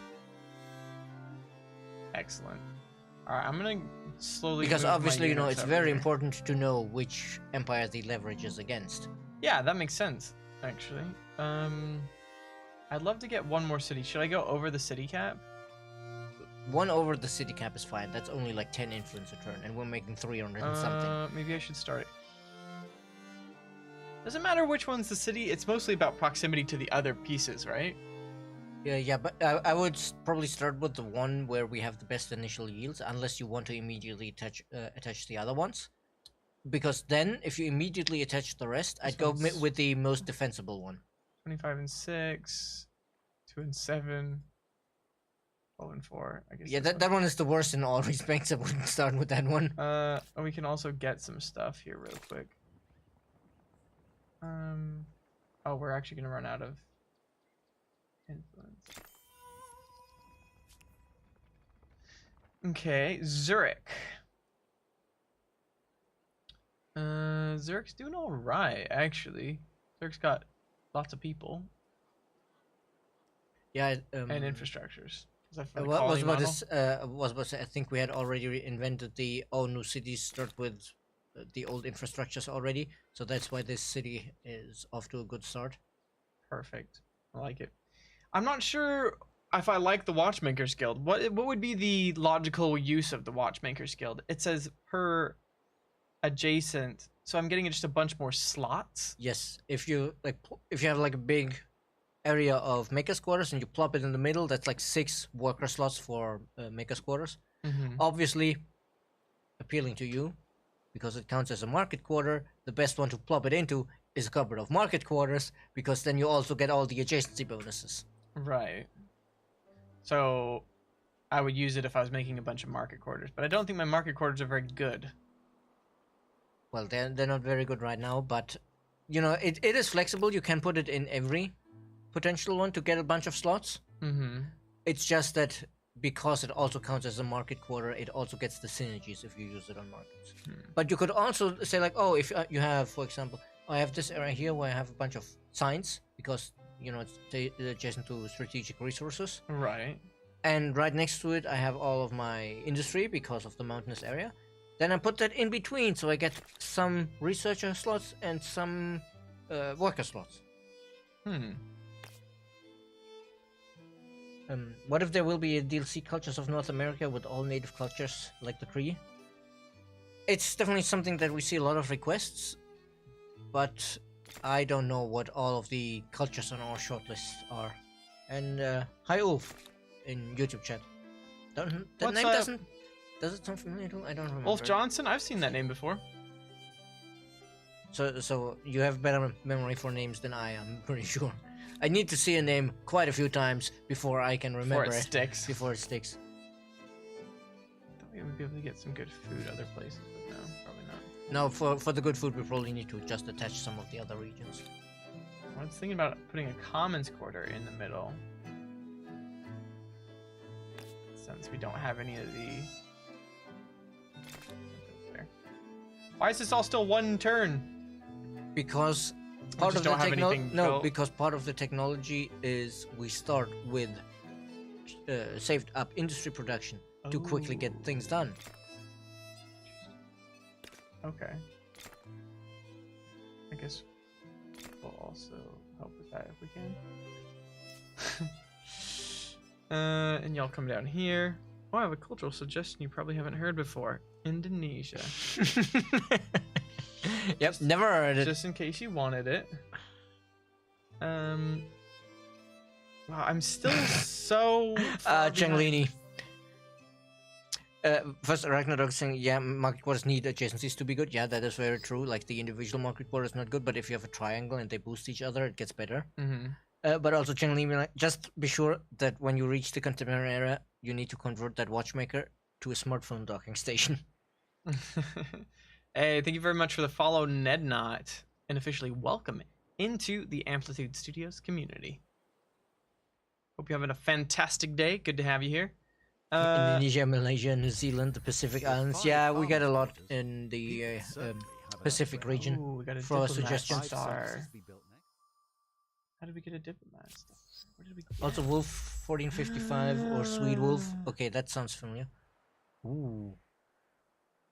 Excellent. Alright, I'm gonna slowly Because move my obviously, you know, units it's over very here. important to know which empire the leverage is against. Yeah, that makes sense, actually. I'd love to get one more city. Should I go over the city cap? One over the city cap is fine. That's only like 10 influence a turn, and we're making 300 and something. Maybe I should start it. Doesn't matter which one's the city. It's mostly about proximity to the other pieces, right? Yeah, but I would probably start with the one where we have the best initial yields, unless you want to immediately attach the other ones. Because then, if you immediately attach the rest, I'd go one's- with the most defensible one. 25 and 6. 2 and 7. 12 and 4. I guess. Yeah, this that one is the worst in all respects. I wouldn't start with that one. We can also get some stuff here real quick. Oh, we're actually gonna run out of influence. Okay, Zurich. Zurich's doing all right, actually. Zurich's got lots of people Yeah, and infrastructures. Is that for the what was colony about model? this? Was about I think we had already invented the all new cities start with the old infrastructures already, so that's why this city is off to a good start. Perfect. I like it. I'm not sure if I like the Watchmakers Guild. What would be the logical use of the Watchmakers Guild? It says per adjacent, so I'm getting just a bunch more slots. Yes, if you if you have like a big area of makers quarters and you plop it in the middle, that's like 6 worker slots for makers quarters. Mm-hmm. Obviously, appealing to you because it counts as a market quarter. The best one to plop it into is a cupboard of market quarters because then you also get all the adjacency bonuses. Right. So I would use it if I was making a bunch of market quarters, but I don't think my market quarters are very good. Well, they're not very good right now, but you know it is flexible. You can put it in every potential one to get a bunch of slots. Mm-hmm. It's just that because it also counts as a market quarter, it also gets the synergies if you use it on markets. But you could also say like, oh, if you have, for example, I have this area here where I have a bunch of signs because you know it's adjacent to strategic resources, Right. and right next to it I have all of my industry because of the mountainous area. Then I put that in between, so I get some researcher slots and some worker slots. What if there will be a DLC Cultures of North America with all native cultures like the tree? It's definitely something that we see a lot of requests, but I don't know what all of the cultures on our shortlist are. And hi Ulf in YouTube chat. That name doesn't. Does it sound familiar? I don't remember. Wolf Johnson? I've seen that name before. So you have better memory for names than I am, I'm pretty sure. I need to see a name quite a few times before I can remember Before it sticks. Before it sticks. Thought we would be able to get some good food other places, but no, probably not. No, for the good food, we probably need to just attach some of the other regions. I was thinking about putting a commons quarter in the middle. Since we don't have any of the... There. Why is this all still one turn? Because part of the don't have anything built. because part of the technology is we start with saved up industry production to quickly get things done. Okay. I guess we'll also help with that if we can. And y'all come down here. Oh, I have a cultural suggestion you probably haven't heard before. Indonesia. Yep, never heard it. Just in case you wanted it. Wow, I'm still so far behind. Changlini. First, Ragnarok saying, yeah, market quarters need adjacencies to be good. Yeah, that is very true. Like, the individual market quarter is not good, but if you have a triangle and they boost each other, it gets better. But also, Changlini, like, just be sure that when you reach the contemporary era, you need to convert that watchmaker to a smartphone docking station. Hey, thank you very much for the follow, Ned Knott, and officially welcome into the Amplitude Studios community. Hope you're having a fantastic day. Good to have you here. Indonesia, Malaysia, New Zealand, the Pacific Islands. Yeah, we get a lot in the Pacific region. Ooh, we got a for a diplomat suggestion. star. How did we get a diplomat star? Where did we get Also, Wolf 1455 or Sweet Wolf. Okay, that sounds familiar. Ooh.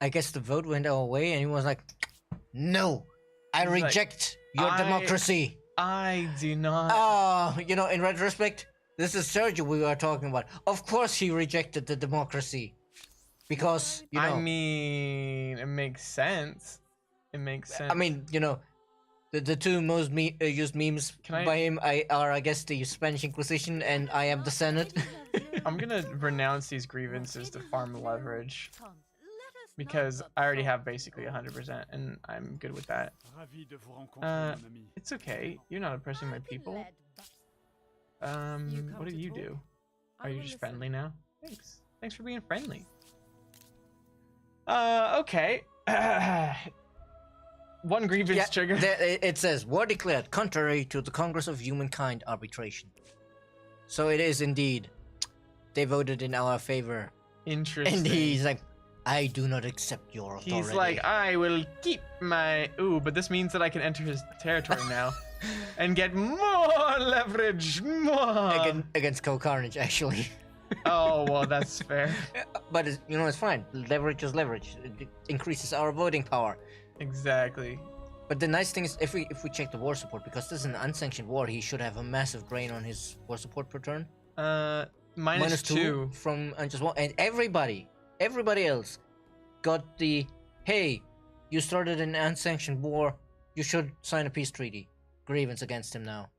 I guess the vote went our way, and he was like, "No, I He's like, reject your democracy." I do not. Oh, you know, in retrospect, this is Sergio we were talking about. Of course, he rejected the democracy because you know. I mean, it makes sense. It makes sense. I mean, you know, the two most used memes by him are, I guess, the Spanish Inquisition and I am the Senate. I'm gonna renounce these grievances to farm leverage because I already have basically 100%, and I'm good with that. It's okay. You're not oppressing my people. What do you do? Are you just friendly now? Thanks. Thanks for being friendly. Okay. One grievance trigger. It says, war declared contrary to the Congress of Humankind arbitration. So it is indeed. They voted in our favor. Interesting. And he's like, I do not accept your authority. He's like, I will keep my... Ooh, but this means that I can enter his territory now. And get more leverage. More. Against Co-Carnage, actually. Oh, well, that's fair. But, it's fine. Leverage is leverage. It increases our voting power. Exactly. But the nice thing is, if we check the war support, because this is an unsanctioned war, he should have a massive drain on his war support per turn. Minus two from just one, and everybody else got the, hey, you started an unsanctioned war, you should sign a peace treaty. Grievance against him now.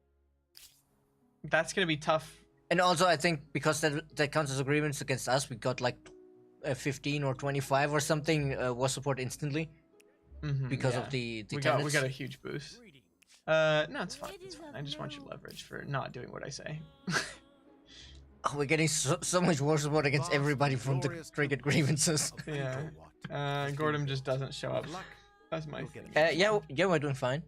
That's gonna be tough. And also, I think because that counts as a grievance against us, we got like 15 or 25 or something war support instantly. Because of the we got a huge boost. No, it's fine. It's fine. I just want your leverage for not doing what I say. Oh, we're getting so much war support against everybody from the triggered grievances. Yeah. Gordon just doesn't show up. That's my thing. Yeah, we're doing fine.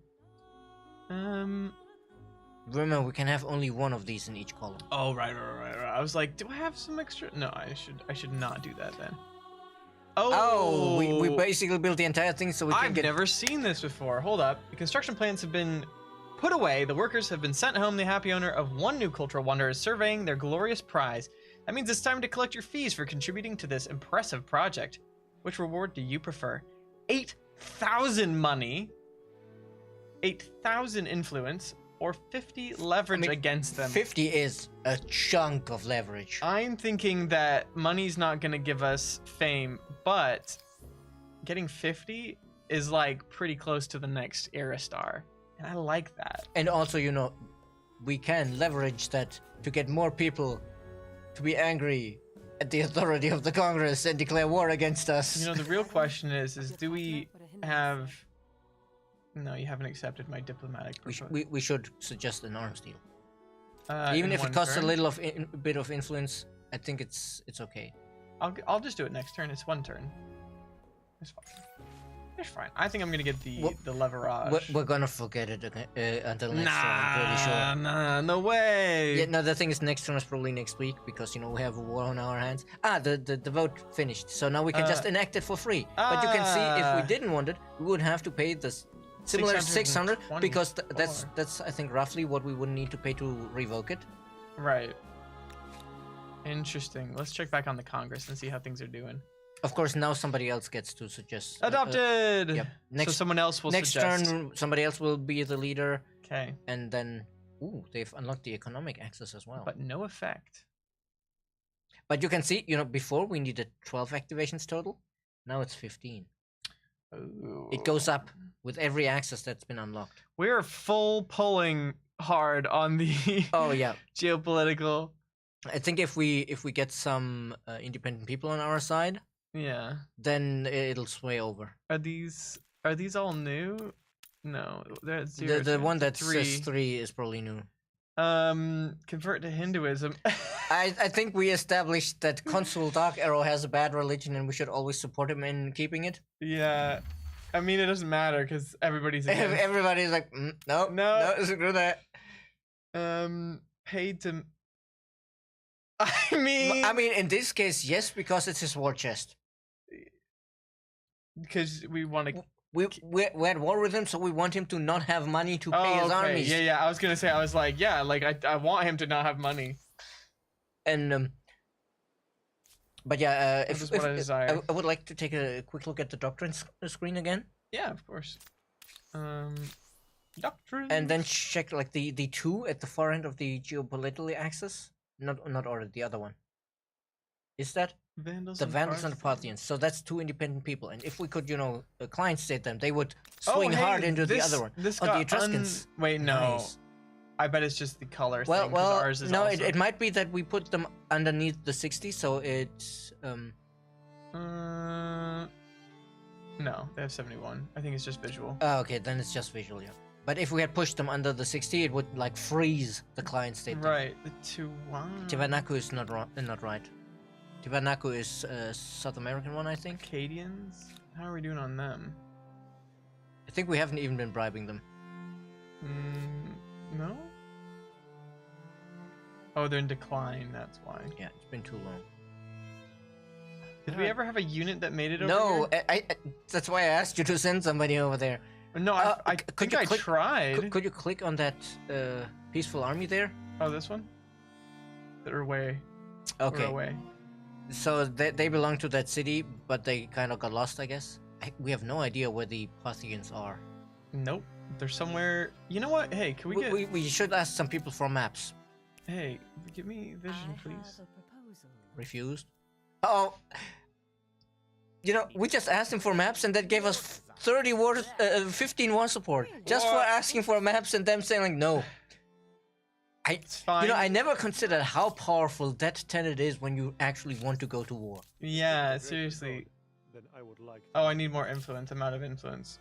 Remember, we can have only one of these in each column. Oh, right. I was like, do I have some extra? No, I should not do that then. Oh, we basically built the entire thing so we can I've never seen this before. Hold up. The construction plans have been put away. The workers have been sent home. The happy owner of one new cultural wonder is surveying their glorious prize. That means it's time to collect your fees for contributing to this impressive project. Which reward do you prefer? 8,000 money, 8,000 influence, or 50 leverage against them? 50 is a chunk of leverage. I'm thinking that money's not going to give us fame, but getting 50 is like pretty close to the next era star. And I like that. And also, we can leverage that to get more people to be angry at the authority of the Congress and declare war against us. The real question is do we have... No, you haven't accepted my diplomatic proposal. We should suggest an arms deal. Even if it costs a little bit of influence, I think it's okay. I'll just do it next turn. It's one turn. It's fine. It's fine. I think I'm gonna get the leverage. We're gonna forget it until next turn. I'm pretty sure. Nah, no way. Yeah, no. The thing is, next turn is probably next week because we have a war on our hands. The vote finished, so now we can just enact it for free. But you can see, if we didn't want it, we would have to pay this. Similar 600 because that's I think roughly what we would need to pay to revoke it. Right. Interesting. Let's check back on the Congress and see how things are doing. Of course, now somebody else gets to suggest. Adopted. Yep. So someone else will suggest. Next turn, somebody else will be the leader. Okay. And then, they've unlocked the economic access as well. But no effect. But you can see, before we needed 12 activations total. Now it's 15. Ooh. It goes up with every access that's been unlocked. We're full pulling hard on the geopolitical. I think if we get some independent people on our side, then it'll sway over. Are these all new? No, that's the one that says 3 is probably new. Convert to Hinduism. I think we established that Consul Dark Arrow has a bad religion and we should always support him in keeping it. Yeah. I mean, it doesn't matter because everybody's against. Everybody's like, no, screw that. Paid to... I mean, in this case, yes, because it's his war chest. Because we want to... We're at war with him, so we want him to not have money to pay his armies. Yeah. I was gonna say, I was like, I want him to not have money. And but yeah, if I would like to take a quick look at the doctrines screen again. Yeah, of course. Doctrines. And then check like the 2 at the far end of the geopolitical axis. Not order, the other one. Is that? Vandals the Vandals and the Parthians. So that's 2 independent people. And if we could, client state them, they would swing hard into the other one. This the got Etruscans. Wait, no. Nice. I bet it's just the color well, thing. Ours is no, also... it might be that we put them underneath the 60, so it's... No, they have 71. I think it's just visual. Oh, okay, then it's just visual, yeah. But if we had pushed them under the 60, it would like freeze the client state. Right, the Tijuana. Tiwanaku is not right. Tiwanaku is a South American one, I think. Acadians? How are we doing on them? I think we haven't even been bribing them. No? Oh, they're in decline, that's why. Yeah, it's been too long. Did we ever have a unit that made it over No, here? I that's why I asked you to send somebody over there. No, I think I tried. Could you click on that peaceful army there? Oh, this one? They're away. Okay. We're away. So they belong to that city, but they kind of got lost, I guess. We have no idea where the Parthians are. Nope. They're somewhere... You know what? Hey, can we get... We should ask some people for maps. Hey, give me vision, I please. have a proposal. Refused. Oh. You know, we just asked him for maps and that gave us 15 war support. Just for What? asking for maps and them saying like, no. It's fine. You know, I never considered how powerful that tenet is when you actually want to go to war. Yeah, seriously. Then I would like Oh, I need more influence. I'm out of influence.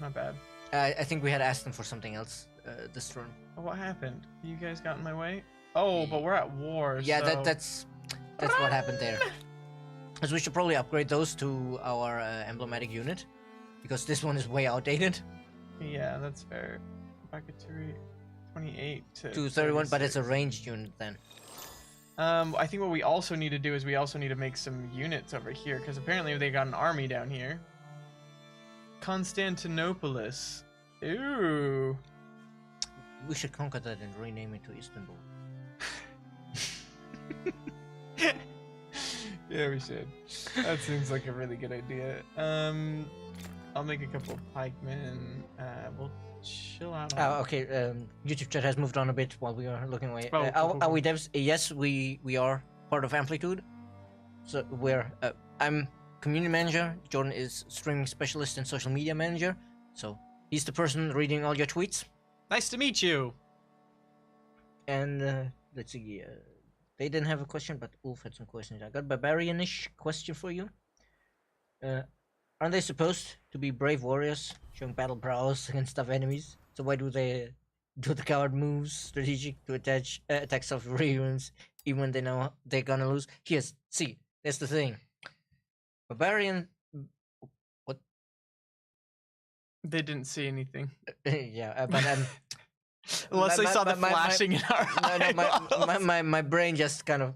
Not bad. I think we had asked them for something else this turn. Oh, what happened? You guys got in my way? Oh, but we're at war, Yeah, so... that's what happened there. Because we should probably upgrade those to our emblematic unit, because this one is way outdated. Yeah, that's fair. Packetry 28 To 31, but it's a 36. ranged unit then. I think what we also need to do is we also need to make some units over here, because apparently they got an army down here. Constantinopolis. Ooh. We should conquer that and rename it to Istanbul. Yeah, we should. That seems like a really good idea. I'll make a couple of pikemen. We'll chill out. On... Okay, YouTube chat has moved on a bit while we are looking away. Oh, cool, Are cool. we devs? Yes, we are part of Amplitude. So I'm community manager. Jordan is streaming specialist and social media manager. So he's the person reading all your tweets. Nice to meet you. And let's see. They didn't have a question, but Ulf had some questions. I got barbarian-ish question for you. Aren't they supposed to be brave warriors, showing battle prowess against tough enemies? So why do they do the coward moves, strategic to attack self-free units, even when they know they're gonna lose? See, that's the thing. Barbarian... What? They didn't see anything. Yeah, but Unless they saw the flashing in our no, my brain just kind of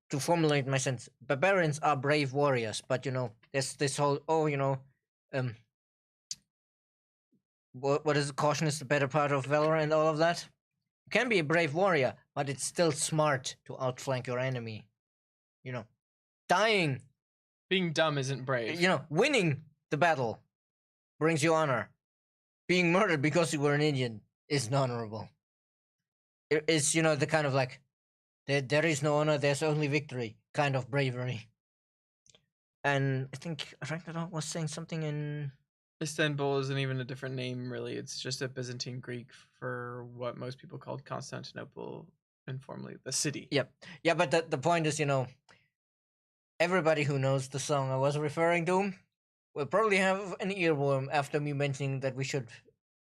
to formulate my sense. Barbarians are brave warriors, but you know, there's this whole what is it? Caution is the better part of valor and all of that. You can be a brave warrior, but it's still smart to outflank your enemy. You know, dying, Being dumb isn't brave. you know, winning the battle brings you honor. Being murdered because you were an Indian is honorable. It's, you know, the kind of like, there is no honor, there's only victory kind of bravery. And I think Ragnarok was saying something in... Istanbul isn't even a different name, really. It's just a Byzantine Greek for what most people called Constantinople, informally the city. Yep. Yeah, but the point is, you know, everybody who knows the song I was referring to will probably have an earworm after me mentioning that we should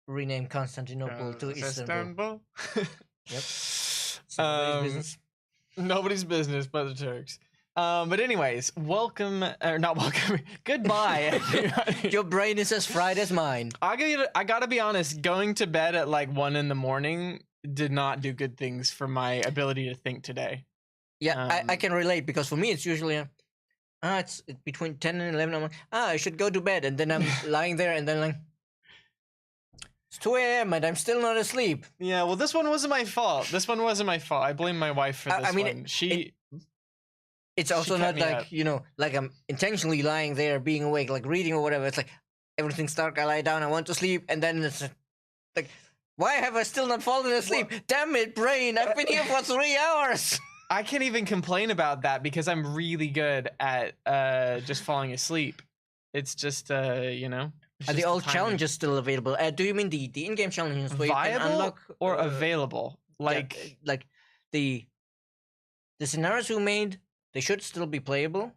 rename Constantinople to Istanbul. Yep. So nobody's business. Nobody's business but the Turks. But anyways, welcome, or not welcome, goodbye, everybody. Your brain is as fried as mine. I gotta be honest, going to bed at like 1 a.m. did not do good things for my ability to think today. Yeah, I can relate, because for me it's usually it's between 10 and 11. I'm like, I should go to bed, and then I'm lying there, and then like, it's 2 a.m. and I'm still not asleep. Yeah, well, this one wasn't my fault. I blame my wife for this I mean, one. It's also kept not me like, up. you know, like I'm intentionally lying there, being awake, like reading or whatever. It's like, everything's dark, I lie down, I want to sleep, and then it's like, why have I still not fallen asleep? Damn it, brain, I've been here for 3 hours! I can't even complain about that because I'm really good at just falling asleep. It's just, you know. Are the old challenges still available? Do you mean the in-game challenges where you can viable unlock... or available? Like, like the scenarios we made, they should still be playable.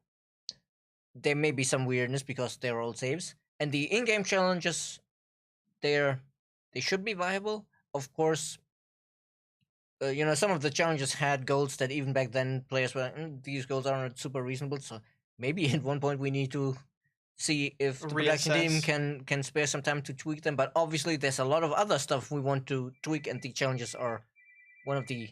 There may be some weirdness because they're old saves. And the in-game challenges, they should be viable. Of course, some of the challenges had goals that even back then players were like, these goals aren't super reasonable. So maybe at one point we need to see if the production team Reassess. can spare some time to tweak them. But obviously, there's a lot of other stuff we want to tweak, and the challenges are one of the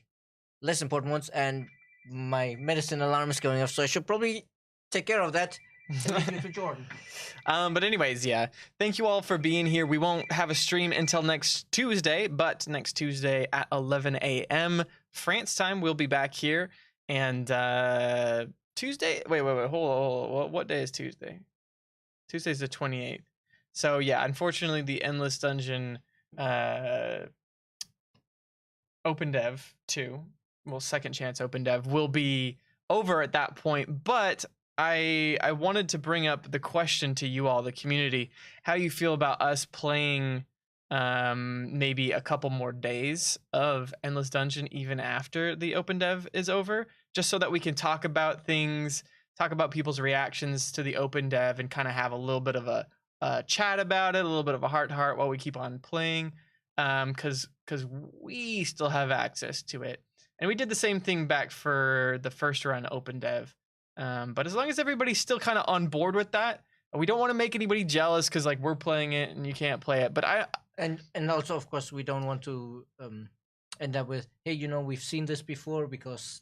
less important ones. And my medicine alarm is going off, so I should probably take care of that. And leave it to Jordan. But anyways, yeah. Thank you all for being here. We won't have a stream until next Tuesday, but next Tuesday at 11 a.m. France time, we'll be back here. And Tuesday, wait, hold on. What day is Tuesday? Tuesday's the 28th. So yeah, unfortunately, the Endless Dungeon Open Dev 2, well, Second Chance Open Dev will be over at that point, but I wanted to bring up the question to you all, the community, how you feel about us playing maybe a couple more days of Endless Dungeon even after the Open Dev is over, just so that we can talk about things, talk about people's reactions to the Open Dev, and kind of have a little bit of a chat about it, a little bit of a heart-to-heart while we keep on playing, because we still have access to it. And we did the same thing back for the first run Open Dev. But as long as everybody's still kind of on board with that, we don't want to make anybody jealous because like we're playing it and you can't play it. But and also, of course, we don't want to end up with, hey, we've seen this before, because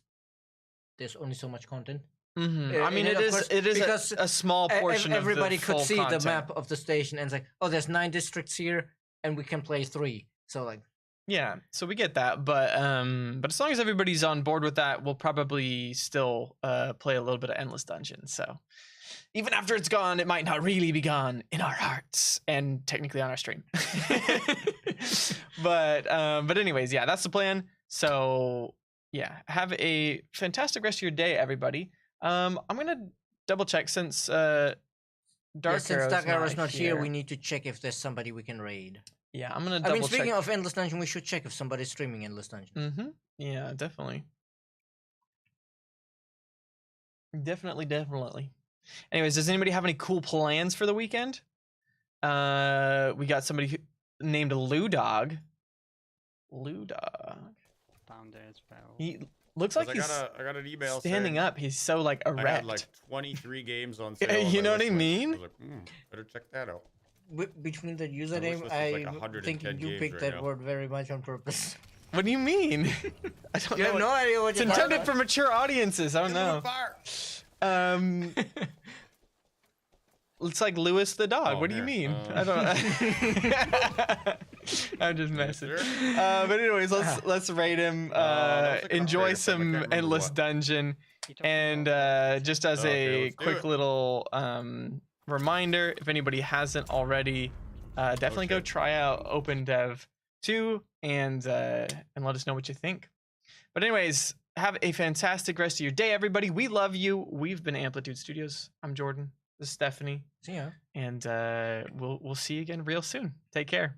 there's only so much content. I mean, it is because a small portion. Everybody of the could full see content. the map of the station and it's like, oh, there's 9 districts here, and we can play 3. So like, yeah, so we get that, but as long as everybody's on board with that, we'll probably still play a little bit of Endless Dungeon. So even after it's gone, it might not really be gone in our hearts and technically on our stream. but anyways, yeah, that's the plan. So yeah, have a fantastic rest of your day, everybody. I'm gonna double check since Dark Arrow's not here, we need to check if there's somebody we can raid. Yeah, I'm gonna double check. Speaking of Endless Dungeon, we should check if somebody's streaming Endless Dungeon. Yeah, definitely. Definitely. Anyways, does anybody have any cool plans for the weekend? We got somebody named Lou Dog. Down there as well. He looks like he's I got an email standing saying up. He's so like erect. I had like 23 games on sale. You know what I mean? I was like, better check that out. Between the username, like I think you games picked right that now. word very much on purpose. What do you mean? I don't You know. have no idea what It's you're intended talking for mature audiences. I don't know. It's like Lewis the dog. Oh, What do you here. mean? I don't. I'm just messing. But anyways, let's rate him. That was like an Enjoy upgrade, I can't some remember Endless what. Dungeon, and just as Okay, a let's do quick it. little reminder, if anybody hasn't already, definitely go shit. try out Open Dev 2 and let us know what you think. But anyways, have a fantastic rest of your day, everybody. We love you. We've been Amplitude Studios. I'm Jordan. This is Stephanie. See ya. And we'll see you again real soon. Take care.